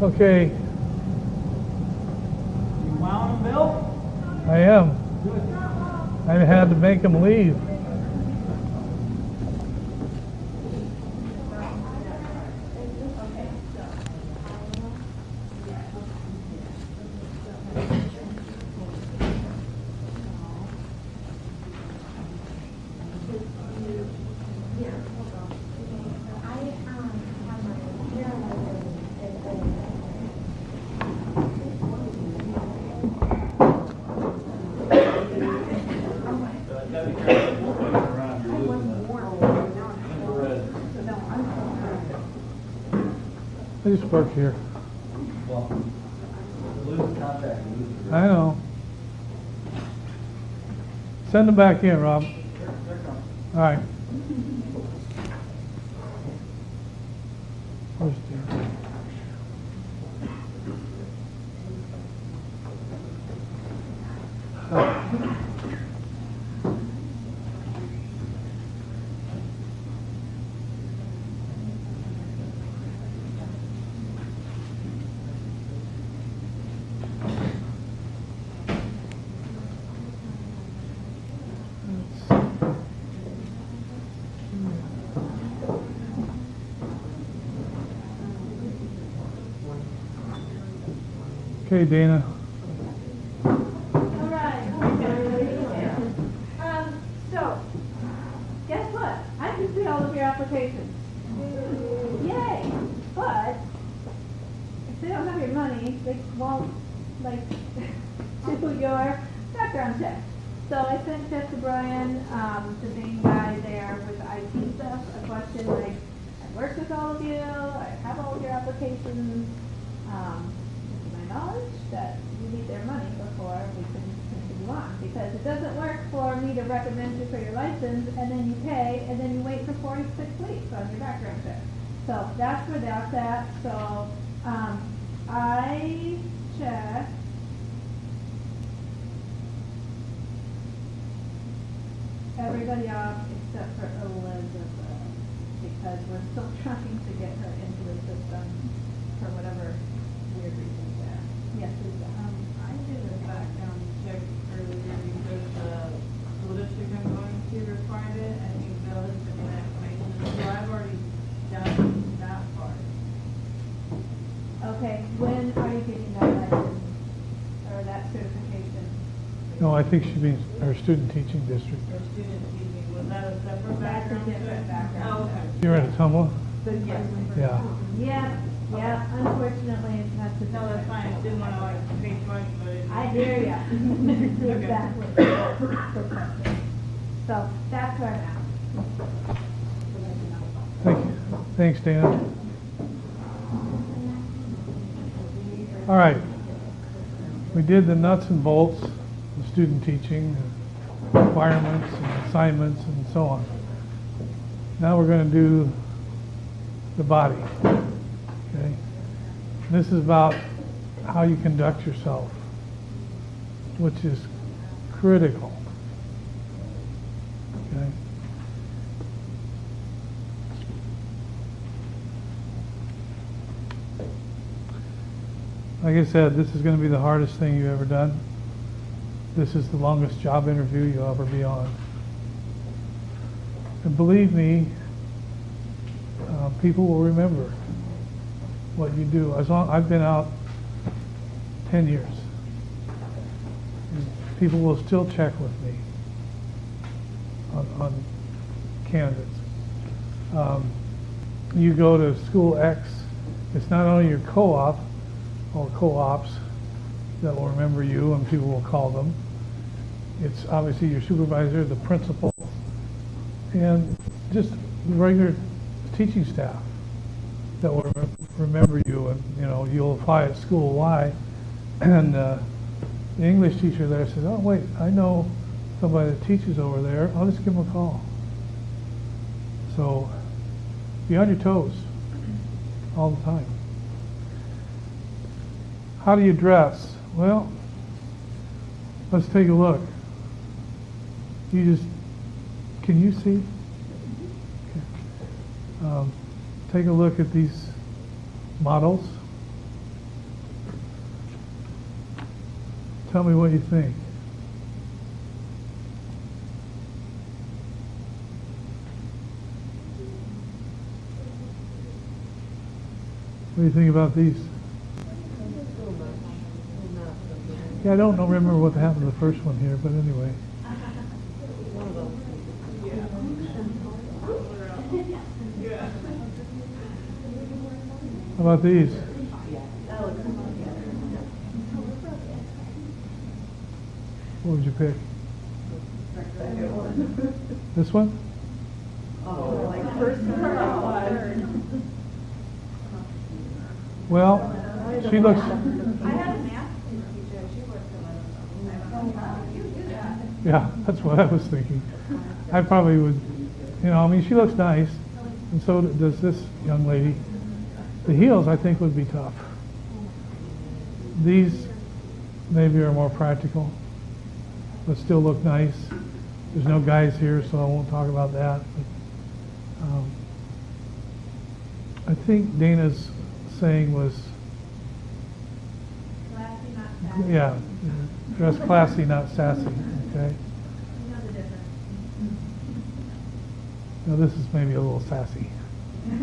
Okay, You wound them, Bill? I am. I had to make him leave. I just work here. I know. Send them back in, Rob. All right. Where's Derek? Okay, Dana. All right. So, guess what? I can see all of your applications. Yay! But, if they don't have your money, they won't, do your background check. So I sent Jeff to Brian, the main guy there with the IT stuff, a question like, worked with all of you, I have all of your applications, to my knowledge, that you need their money before we can continue on. Because it doesn't work for me to recommend you for your license, and then you pay, and then you wait for 46 weeks on your background check. So that's where that's at. So, I checked everybody off except for Elizabeth, because we're still trying to get her into the system for whatever weird reason there. Yes, Lisa. I did a background check earlier because the school district I'm going to required it. I think Bill has been in information, so I've already done that part. Okay, when are you getting that license, or that certification? No, I think she means her student teaching district. For student teaching, was that a separate That's a background check? different background Oh, okay. check. You're in Atumwa? Yes. Yeah. Yeah, unfortunately, that's a No, that's different. fine, didn't want to like pay too much, but it. I hear ya. Exactly. So, that's where I'm at. Thank you. Thanks, Dana. All right. We did the nuts and bolts, the student teaching, the requirements and assignments and so on. Now we're going to do the body. Okay? This is about how you conduct yourself, which is critical. Okay? Like I said, this is going to be the hardest thing you've ever done. This is the longest job interview you'll ever be on. And believe me, people will remember what you do. I've been out 10 years. People will still check with me on candidates. You go to school X, it's not only your co-op or co-ops that will remember you, and people will call them. It's obviously your supervisor, the principal, and just the regular teaching staff that will remember you. And you know, you'll apply at school Y, and the English teacher there says, "Oh wait, I know somebody that teaches over there. I'll just give them a call." So be on your toes all the time. How do you dress? Well, let's take a look. Can you see? Okay. Take a look at these models. Tell me what you think. What do you think about these? Yeah, I don't remember what happened to the first one here, but anyway. How about these? What would you pick? This one? Well, she looks. Yeah, that's what I was thinking. I probably would, I mean, she looks nice, and so does this young lady. The heels, I think, would be tough. These maybe are more practical, but still look nice. There's no guys here, so I won't talk about that. But, I think Dana's saying was, Classy, not sassy. yeah, dress classy, not sassy. Okay. You know the difference. Now this is maybe a little sassy. My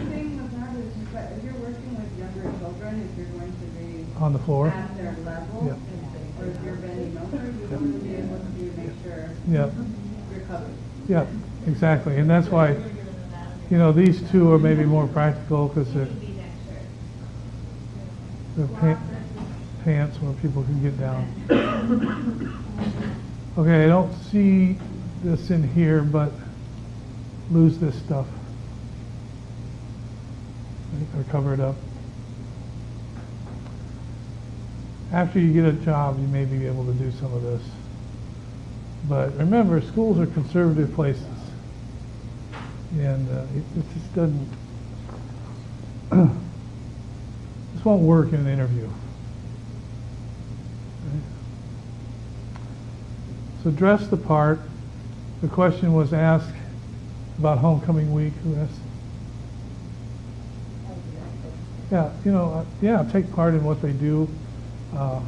thing with that is that if you're working with younger children, if you're going to be On the floor. at their level, Yeah. or if you're bending over, you want to be able to make sure Yeah. you're covered. Yeah, exactly. And that's why, these two are maybe more practical because they're pants where people can get down. Okay, I don't see this in here, but lose this stuff. Or cover it up. After you get a job, you may be able to do some of this. But remember, schools are conservative places. And it just doesn't, this won't work in an interview. Okay? So dress the part. The question was asked about homecoming week. Who asked? Yeah, you know, yeah, take part in what they do. I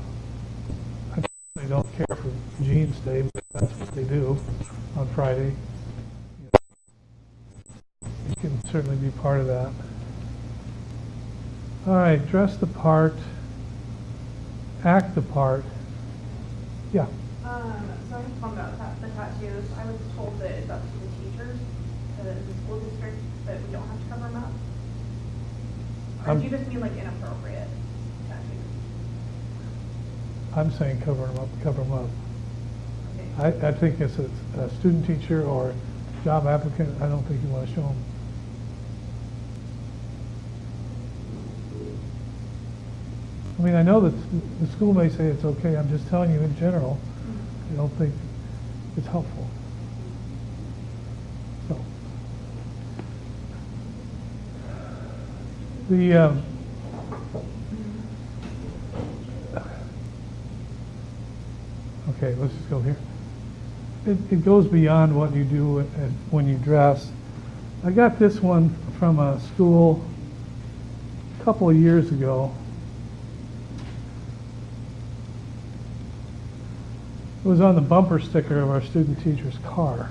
don't care for Jeans Day, but that's what they do on Friday. You can certainly be part of that. All right, dress the part, act the part. Yeah. So I just found out that the tattoos, I was told that it's up to the teachers, the school district, that we don't have to cover them up. Or do you just mean like inappropriate tattoos? I'm saying cover them up, cover them up. Okay. I think as a student teacher or job applicant, I don't think you want to show them. I mean, I know that the school may say it's okay. I'm just telling you in general, I don't think it's helpful. So, okay, let's just go here. It goes beyond what you do when you dress. I got this one from a school a couple of years ago. It was on the bumper sticker of our student teacher's car.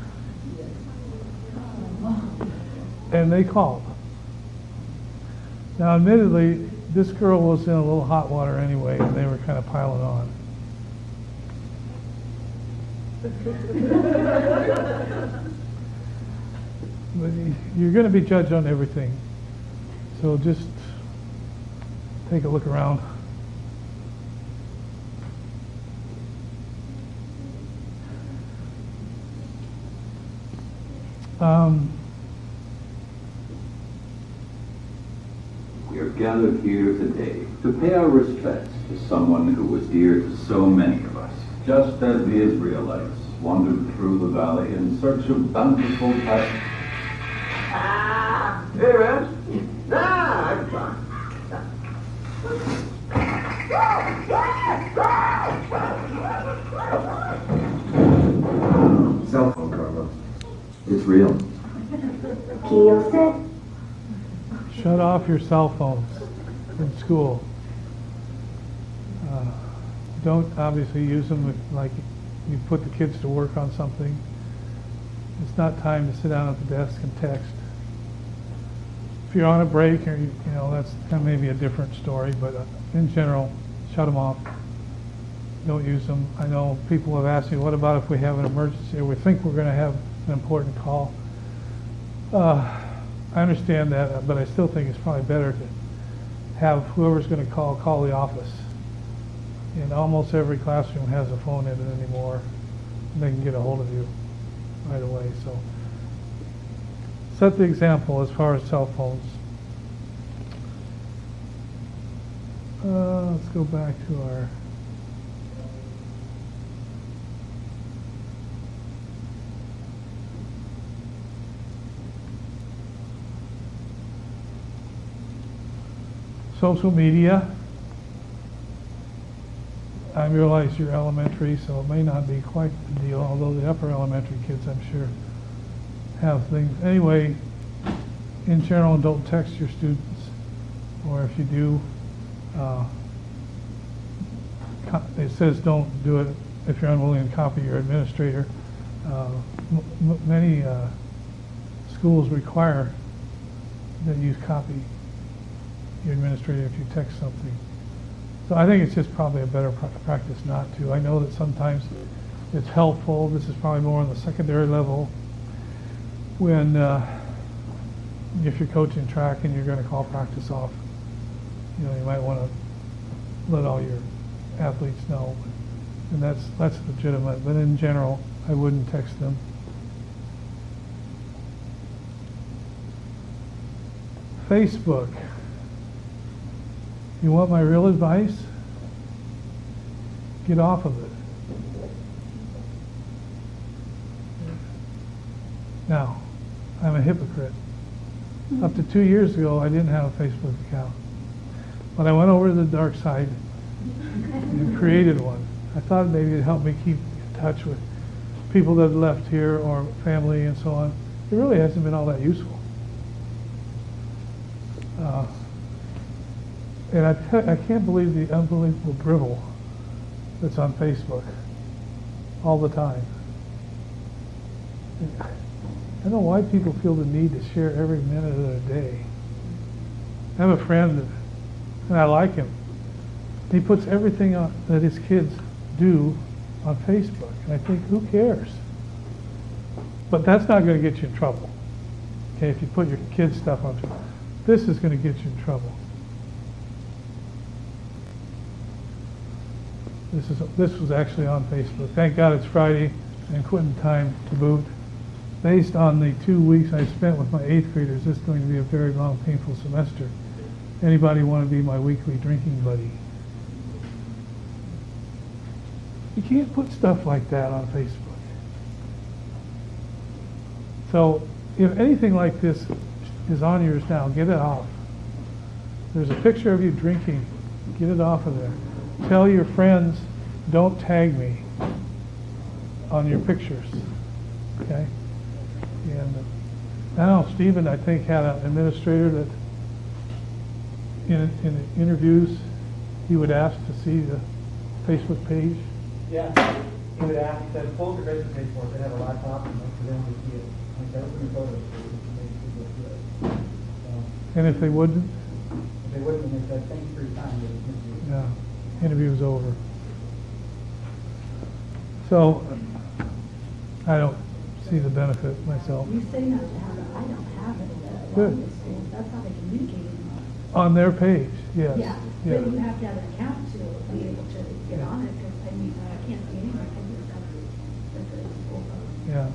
And they called. Now, admittedly, this girl was in a little hot water anyway, and they were kind of piling on. But you're going to be judged on everything. So just take a look around. We are gathered here today to pay our respects to someone who was dear to so many of us, just as the Israelites wandered through the valley in search of bountiful pasture. Hey, man. Nah, I'm fine. Cell phone, Carlos. It's real. Shut off your cell phones in school. Don't obviously use them like you put the kids to work on something. It's not time to sit down at the desk and text. If you're on a break, or you know, that's kind of maybe a different story, but in general, shut them off. Don't use them. I know people have asked me, what about if we have an emergency or we think we're going to have an important call? I understand that, but I still think it's probably better to have whoever's going to call the office. And almost every classroom has a phone in it anymore, and they can get a hold of you right away. So set the example as far as cell phones. Let's go back to our social media. I realize you're elementary, so it may not be quite the deal, although the upper elementary kids, I'm sure, have things. Anyway, in general, don't text your students, or if you do, it says don't do it if you're unwilling to copy your administrator. Many schools require that you copy your administrator if you text something. So I think it's just probably a better practice not to. I know that sometimes it's helpful. This is probably more on the secondary level when if you're coaching track and you're going to call practice off, you know, you might want to let all your athletes know, and that's legitimate. But in general, I wouldn't text them. Facebook. You want my real advice? Get off of it. Now, I'm a hypocrite. Up to 2 years ago, I didn't have a Facebook account. But I went over to the dark side and created one. I thought maybe it'd help me keep in touch with people that had left here or family and so on. It really hasn't been all that useful. And I can't believe the unbelievable drivel that's on Facebook all the time. I don't know why people feel the need to share every minute of their day. I have a friend, and I like him. He puts everything on, that his kids do on Facebook, and I think, who cares? But that's not going to get you in trouble. Okay, if you put your kids' stuff on Facebook, this is going to get you in trouble. This was actually on Facebook. Thank God it's Friday and quitting time to boot. Based on the 2 weeks I spent with my 8th graders, this is going to be a very long, painful semester. Anybody want to be my weekly drinking buddy? You can't put stuff like that on Facebook. So if anything like this is on yours now, get it off. There's a picture of you drinking. Get it off of there. Tell your friends, don't tag me on your pictures. Okay? And I know Stephen, I think, had an administrator that in the interviews he would ask to see the Facebook page. Yeah, he would ask, he said, pull your business page for us, they have a laptop and for them to see it. Like, that was photos, so it makes it look good. And if they wouldn't? If they wouldn't, they said, thanks for your time. Yeah, interview was over. So, I don't see the benefit myself. You say not to have it, I don't have it. Good. That's how they communicate. On their page, yes. Yeah, but you have to have an account to be able to get on it, because I mean, I can't see anything. Yeah,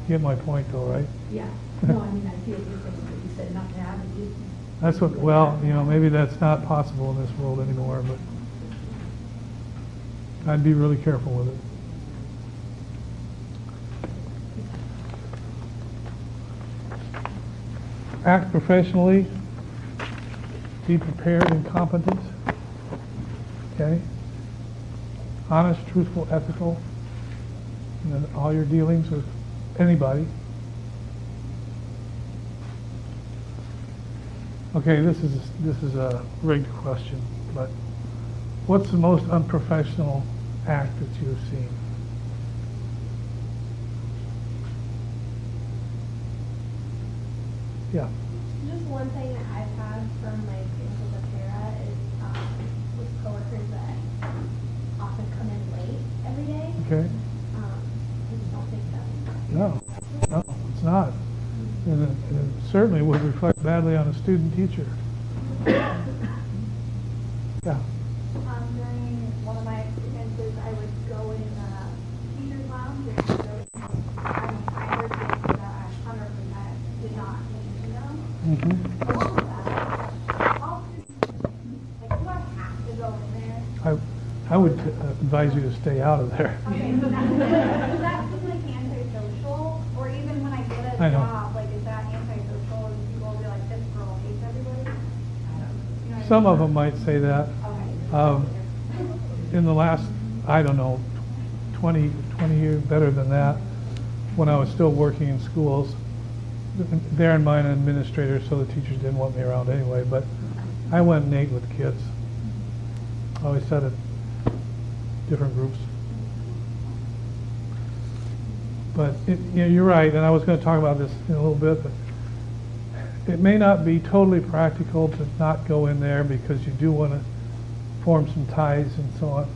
get my point though, right? Yeah, no, I mean, I see what you're saying, but you said not to have it. That's what, well, you know, maybe that's not possible in this world anymore, but I'd be really careful with it. Act professionally, be prepared and competent, okay? Honest, truthful, ethical, in all your dealings with anybody. Okay, this is a rigged question, but what's the most unprofessional act that you've seen? Yeah. Just one thing that I've had from my experience with Sarah is with coworkers that often come in late every day. Okay. I just don't think that's No, it's not. And it certainly would reflect badly on a student teacher. Yeah. During one of my experiences, I would go in the teacher's lounge and I heard things that I 100% did not need to know. Mm-hmm. Along with that, all students, like, do I have to go in there? I would advise you to stay out of there. Okay, so is that just like antisocial? Or even when I get a I know. job, like, is that antisocial? And people will be like, this girl hates everybody? You know what I Some mean? of them might say that. Okay. In the last, I don't know, 20 years, better than that, when I was still working in schools, bear in mind, an administrator, so the teachers didn't want me around anyway, but I went and ate with kids. I always sat at different groups. But you know, you're right, and I was going to talk about this in a little bit, but it may not be totally practical to not go in there because you do want to form some ties and so on.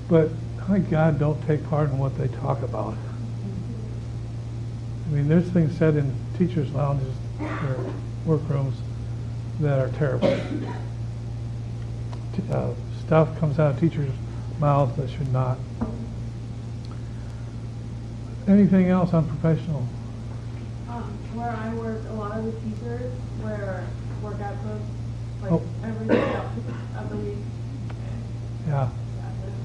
But my God, don't take part in what they talk about. I mean, there's things said in teachers' lounges or workrooms that are terrible. Stuff comes out of teachers' mouths that should not. Anything else unprofessional? Where I work, a lot of the teachers were workout clothes, like Oh. every day of the week. Yeah.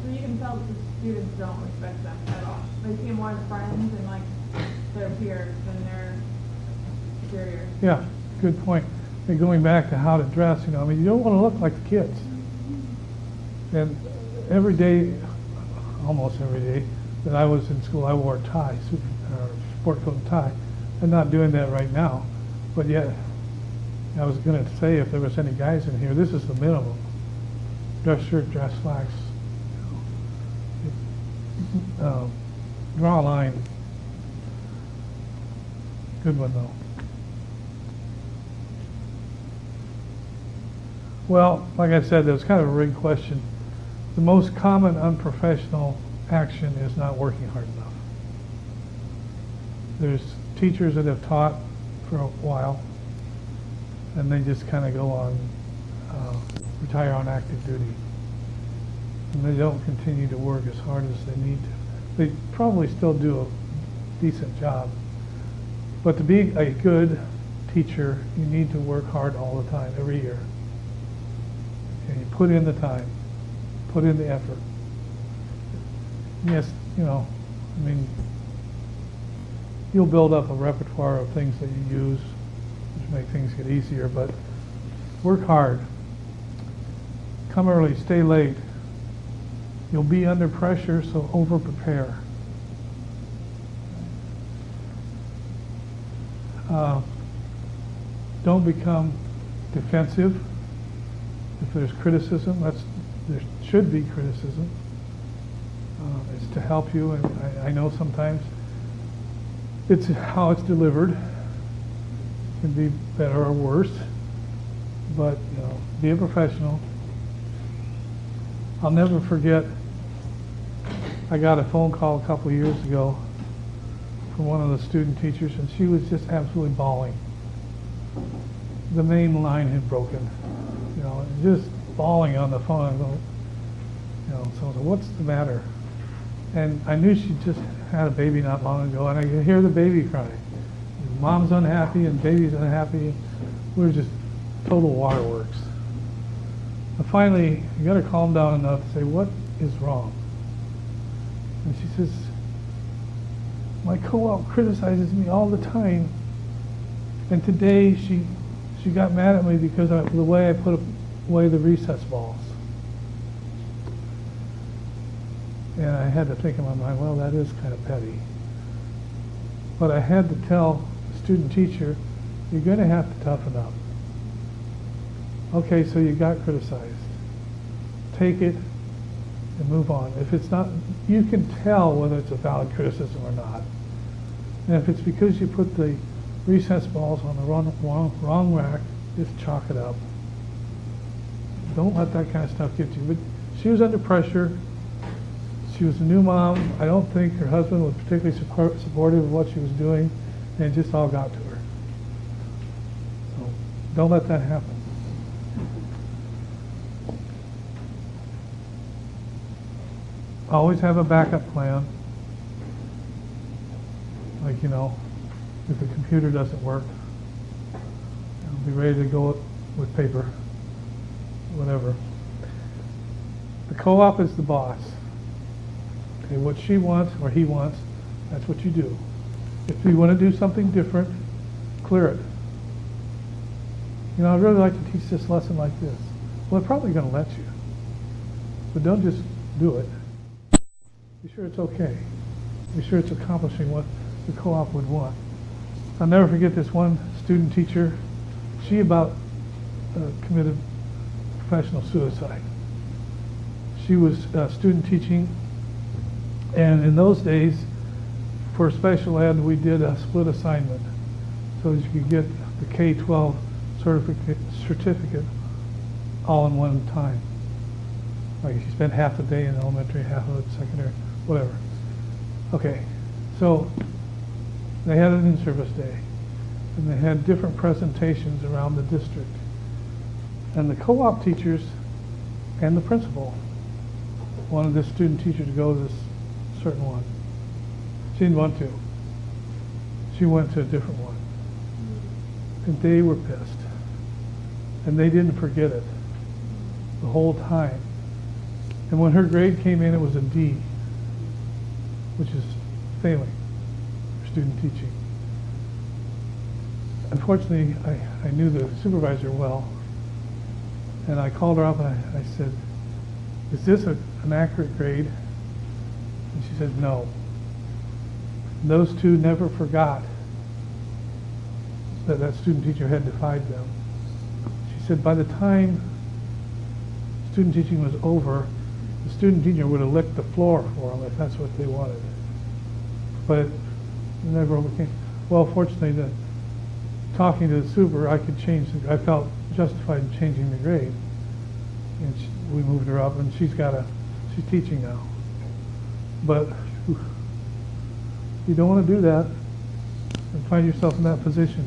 So you can tell that the students don't respect them at all. They see them more as friends and like their peers than their superiors. Yeah, good point. And going back to how to dress, you know, I mean, you don't want to look like the kids. And every day, almost every day that I was in school, I wore a tie, sport coat and tie. I'm not doing that right now, but yet, I was going to say if there was any guys in here, this is the minimum. Dress shirt, dress slacks. You know. Draw a line. Good one though. Well, like I said, that's kind of a rigged question. The most common unprofessional action is not working hard enough. There's teachers that have taught for a while, and they just kind of go on, retire on active duty. And they don't continue to work as hard as they need to. They probably still do a decent job. But to be a good teacher, you need to work hard all the time, every year. And you put in the time, put in the effort. Yes, you know, I mean, you'll build up a repertoire of things that you use, which make things get easier, but work hard. Come early, stay late. You'll be under pressure, so over-prepare. Don't become defensive. If there's criticism, there should be criticism. It's to help you, and I know sometimes it's how it's delivered. It can be better or worse, but you know, be a professional. I'll never forget, I got a phone call a couple of years ago from one of the student teachers, and she was just absolutely bawling. The main line had broken, you know, just bawling on the phone. You know, so I was like, what's the matter? And I knew she just had a baby not long ago, and I could hear the baby crying. Mom's unhappy and baby's unhappy. We were just total waterworks. And finally, you got to calm down enough to say, what is wrong? And she says, my co-op criticizes me all the time, and today she got mad at me because of the way I put away the recess balls. And I had to think in my mind, well, that is kind of petty. But I had to tell the student teacher, you're going to have to toughen up. Okay, so you got criticized. Take it and move on. If it's not, you can tell whether it's a valid criticism or not. And if it's because you put the recess balls on the wrong rack, just chalk it up. Don't let that kind of stuff get you. But she was under pressure. She was a new mom. I don't think her husband was particularly supportive of what she was doing, and it just all got to her. So don't let that happen. Always have a backup plan. Like, you know, if the computer doesn't work, be ready to go with paper, whatever. The co-op is the boss. Okay, what she wants or he wants, that's what you do. If you want to do something different, clear it. You know, I'd really like to teach this lesson like this. Well, they're probably going to let you. But don't just do it. Be sure it's okay. Be sure it's accomplishing what the co-op would want. I'll never forget this one student teacher. She about committed professional suicide. She was student teaching, and in those days, for special ed, we did a split assignment, so that you could get the K-12 certificate all in one time. Like if you spent half the day in elementary, half of it secondary, whatever. Okay, so they had an in-service day, and they had different presentations around the district. And the co-op teachers and the principal wanted this student teacher to go to this certain one. She didn't want to. She went to a different one. And they were pissed. And they didn't forget it the whole time. And when her grade came in, it was a D, which is failing for student teaching. Unfortunately, I knew the supervisor well, and I called her up and I said, is this an accurate grade? And she said, no. And those two never forgot that that student teacher had defied them. She said by the time student teaching was over, the student teacher would have licked the floor for them if that's what they wanted. But it never overcame. Well, fortunately, talking to the super, I I felt justified in changing the grade. And we moved her up, and she's she's teaching now. But you don't want to do that and find yourself in that position.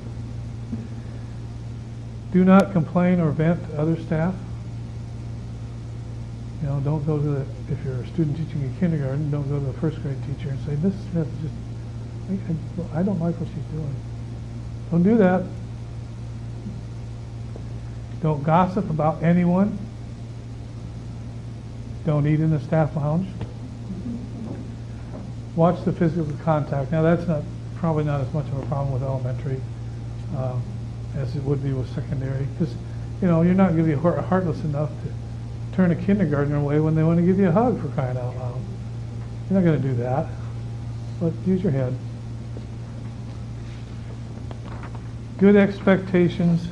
Do not complain or vent to other staff. You know, don't go to if you're a student teaching in kindergarten, don't go to the first grade teacher and say, Mrs. Smith, I don't like what she's doing. Don't do that. Don't gossip about anyone. Don't eat in the staff lounge. Watch the physical contact. Now that's probably not as much of a problem with elementary as it would be with secondary, because you know you're not going to be heartless enough to turn a kindergartner away when they want to give you a hug, for crying out loud. You're not going to do that. But use your head. Good expectations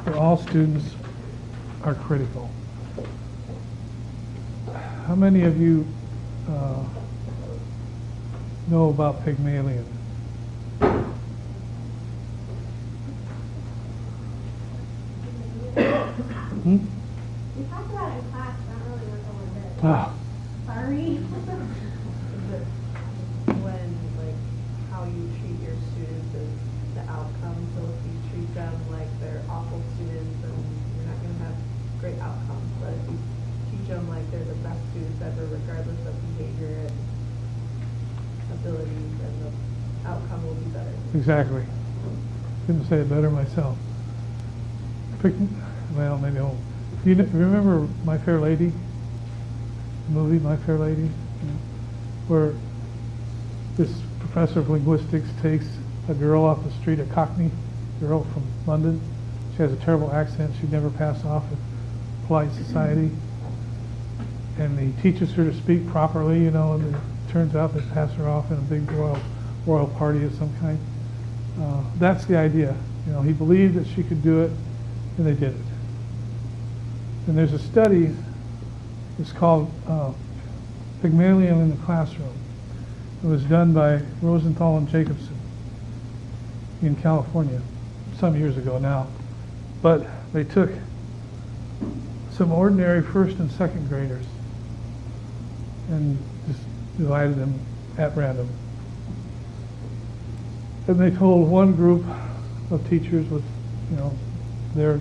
for all students are critical. How many of you know about Pygmalion? We talked about it in class, but I don't really remember what it is. Ah. Sorry. When, like, how you treat your students is the outcome. So if you treat them like they're awful students, then you're not going to have great outcomes. But if you teach them like they're the best students ever, regardless of behavior and abilities, then the outcome will be better. Exactly. Couldn't say it better myself. Well, maybe I won't. Do you remember My Fair Lady? The movie My Fair Lady? Where this professor of linguistics takes a girl off the street, a Cockney girl from London. She has a terrible accent. She'd never pass off in polite society. And he teaches her to speak properly, you know, and it turns out they pass her off in a big royal party of some kind. That's the idea. You know, he believed that she could do it, and they did it. And there's a study, it's called Pygmalion in the Classroom. It was done by Rosenthal and Jacobson in California some years ago now. But they took some ordinary first and second graders and just divided them at random. And they told one group of teachers with, you know, their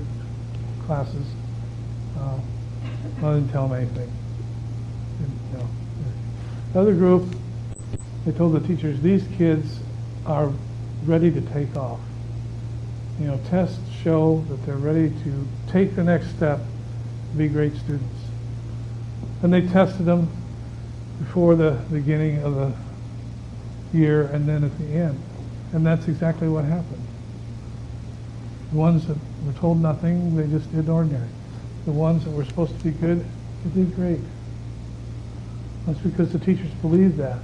classes, I didn't tell them anything. You know. The other group, they told the teachers, these kids are ready to take off. You know, tests show that they're ready to take the next step to be great students. And they tested them before the beginning of the year and then at the end. And that's exactly what happened. The ones that were told nothing, they just did ordinary. The ones that were supposed to be good, they did great. That's because the teachers believed that.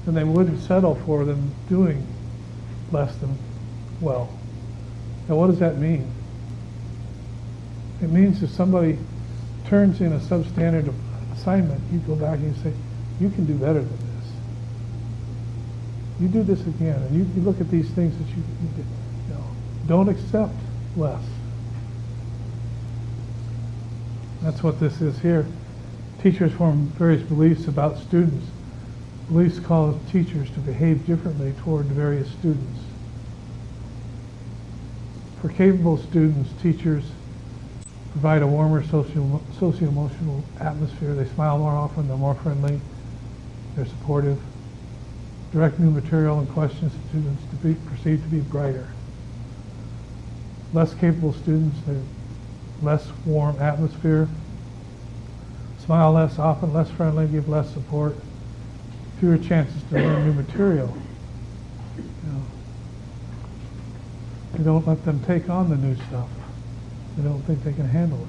And they wouldn't settle for them doing less than well. Now what does that mean? It means if somebody turns in a substandard assignment, you go back and you say, you can do better than this. You do this again, and you look at these things that you did. You know, don't accept less. That's what this is here. Teachers form various beliefs about students. Beliefs cause teachers to behave differently toward various students. For capable students, teachers provide a warmer socio-emotional atmosphere. They smile more often, they're more friendly, they're supportive. Direct new material and questions to students to be perceived to be brighter. Less capable students, they're less warm atmosphere. Smile less often, less friendly, give less support, fewer chances to learn new material. You don't let them take on the new stuff. They don't think they can handle it.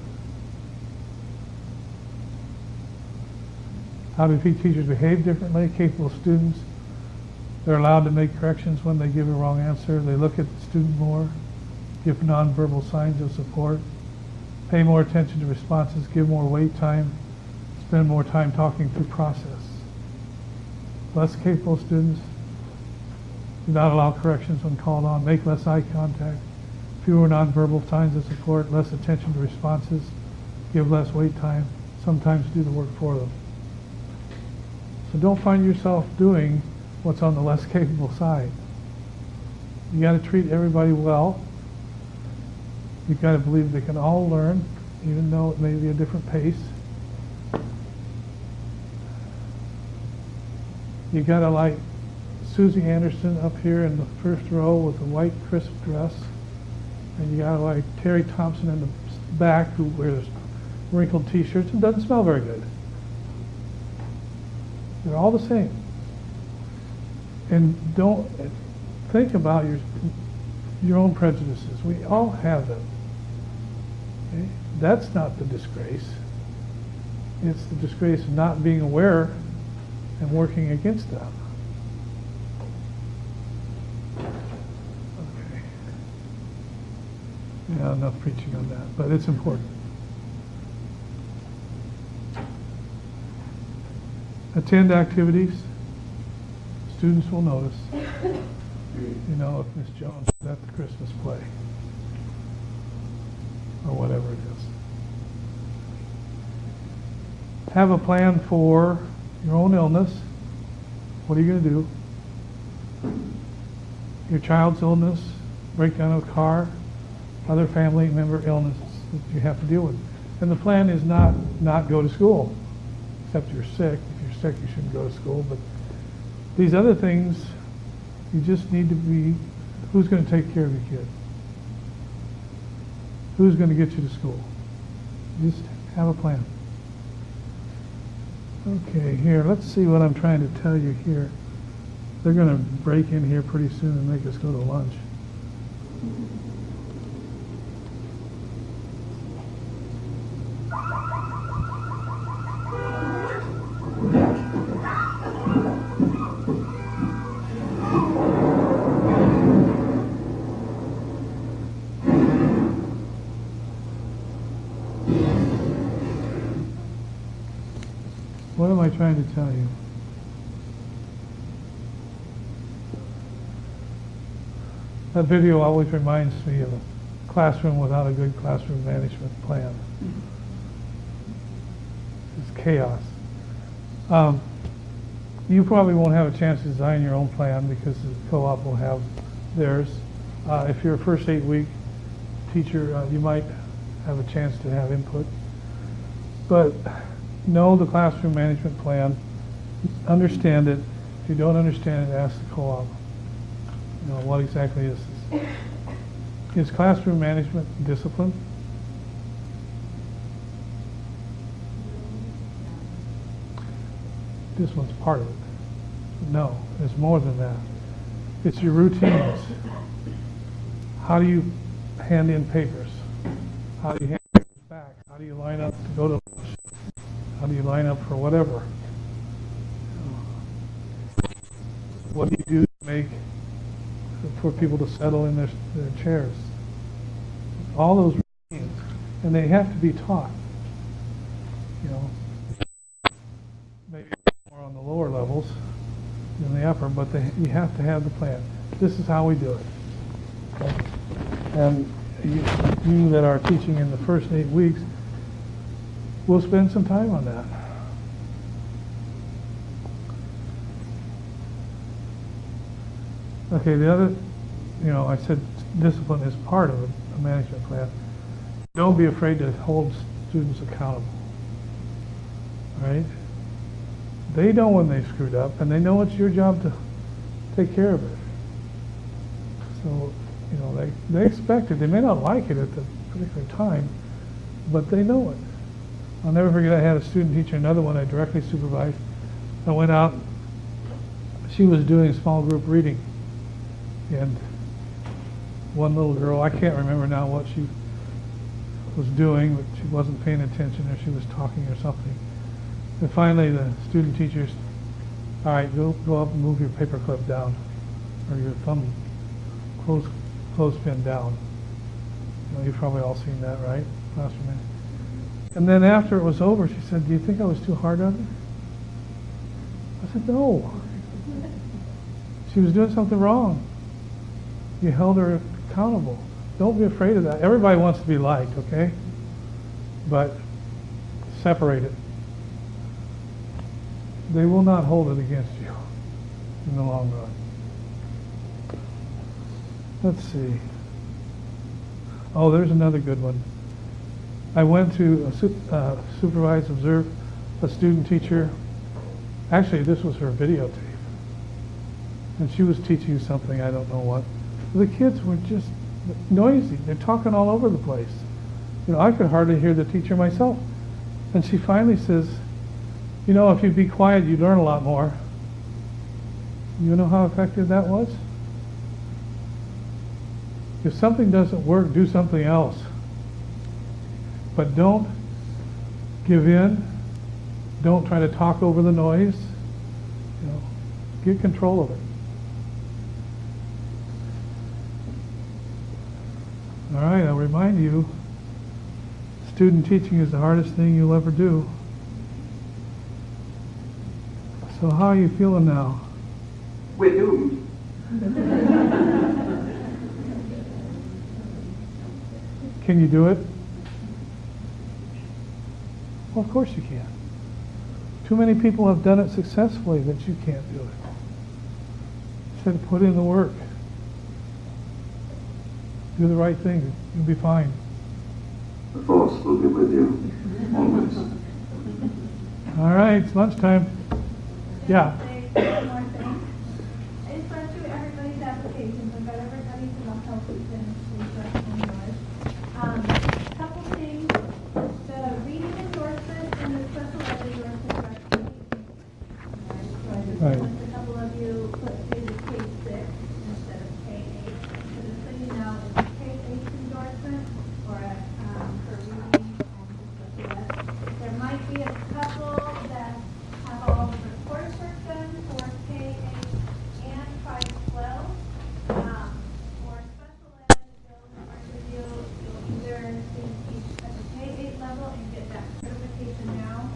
How do teachers behave differently? Capable students, they're allowed to make corrections when they give a wrong answer. They look at the student more, give nonverbal signs of support, pay more attention to responses, give more wait time, spend more time talking through process. Less capable students, do not allow corrections when called on, make less eye contact, fewer nonverbal signs of support, less attention to responses, give less wait time, sometimes do the work for them. So don't find yourself doing what's on the less capable side. You got to treat everybody well. You've got to believe they can all learn, even though it may be a different pace. You got to like Susie Anderson up here in the first row with the white crisp dress, and you got to like Terry Thompson in the back who wears wrinkled t-shirts and doesn't smell very good. They're all the same. And don't think about your own prejudices. We all have them. Okay? That's not the disgrace. It's the disgrace of not being aware and working against them. Okay. Yeah, enough preaching on that, but it's important. Attend activities. Students will notice. You know, if Miss Jones is at the Christmas play or whatever it is. Have a plan for your own illness. What are you going to do? Your child's illness, breakdown of a car, other family member illnesses that you have to deal with. And the plan is not go to school, except you're sick. If you're sick, you shouldn't go to school. But these other things, you just need to be, who's going to take care of your kid? Who's going to get you to school? Just have a plan. Okay, here, let's see what I'm trying to tell you here. They're going to break in here pretty soon and make us go to lunch. What am I trying to tell you? That video always reminds me of a classroom without a good classroom management plan. It's chaos. You probably won't have a chance to design your own plan because the co-op will have theirs. If you're a first 8-week teacher, you might have a chance to have input. But know the classroom management plan, understand it. If you don't understand it, ask the co-op. You know, what exactly is this? Is classroom management discipline? Discipline's part of it. No, it's more than that. It's your routines. How do you hand in papers? How do you hand papers back? How do you line up to go to lunch? How do you line up for whatever? What do you do to make for people to settle in their chairs? All those routines, and they have to be taught. You know, maybe more on the lower levels than the upper, but you have to have the plan. This is how we do it. Okay? And you that are teaching in the first 8 weeks, we'll spend some time on that. Okay, the other, you know, I said discipline is part of a management plan. Don't be afraid to hold students accountable. All right? They know when they screwed up, and they know it's your job to take care of it. So, you know, they expect it. They may not like it at the particular time, but they know it. I'll never forget, I had a student teacher, another one I directly supervised. I went out, she was doing small group reading, and one little girl, I can't remember now what she was doing, but she wasn't paying attention, or she was talking or something. And finally the student teachers, all right, go up and move your paper clip down, or your thumb clothespin down. Well, you've probably all seen that, right, classroom? And then after it was over, she said, do you think I was too hard on her? I said, no. She was doing something wrong. You held her accountable. Don't be afraid of that. Everybody wants to be liked, okay? But separate it. They will not hold it against you in the long run. Let's see. Oh, there's another good one. I went to supervise, observe a student teacher. Actually, this was her videotape. And she was teaching something, I don't know what. The kids were just noisy. They're talking all over the place. You know, I could hardly hear the teacher myself. And she finally says, you know, if you be quiet, you learn a lot more. You know how effective that was? If something doesn't work, do something else. But don't give in. Don't try to talk over the noise. You know, get control of it. All right, I'll remind you, student teaching is the hardest thing you'll ever do. So how are you feeling now? We're doomed. Can you do it? Well, of course you can. Too many people have done it successfully that you can't do it. Instead, put in the work. Do the right thing. You'll be fine. The force will be with you, always. All right, it's lunchtime. Yeah. One more thing. I just went through everybody's applications and got everybody's enough help to finish the English. Couple things. The reading endorsement and the special ed endorsement are complete. So I just Right. want a couple of you put say the K6 instead of K8. So just so you know, it's a K8 endorsement for reading and special ed. There might be a couple that have all of the coursework done for K8 and 512. For special ed, they'll work with you. You'll either teach at the K8 level and get that certification now,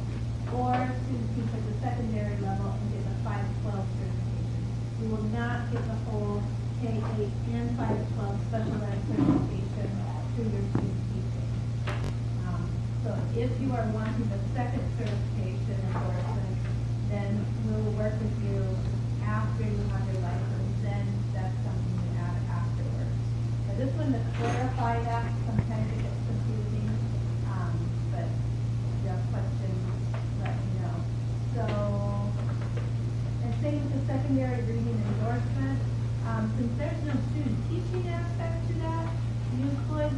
or teach at the secondary level and get the 512 certification. You will not get the whole K8 and 512 special ed certification through your student teaching. So if you are wanting the second certification endorsement, then we'll work with you after you have your license, then that's something you add afterwards. Now this one, to clarify that, sometimes it gets confusing, but if you have questions, let me know. So, and same with the secondary reading endorsement, since there's no student teaching aspect to that, you could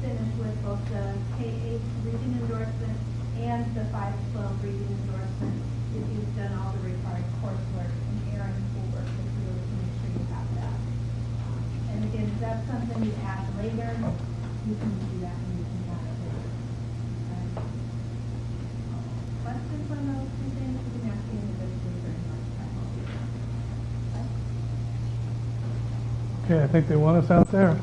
finish with both the K8 reading endorsement and the 512 reading endorsement if you've done all the required coursework and errand schoolwork, if you really to make sure you have that. And again, if that's something you add later, you can do that and you can add it later. Okay? Questions on those two things? You can ask me individually during lunchtime. Okay? Okay, I think they want us out there.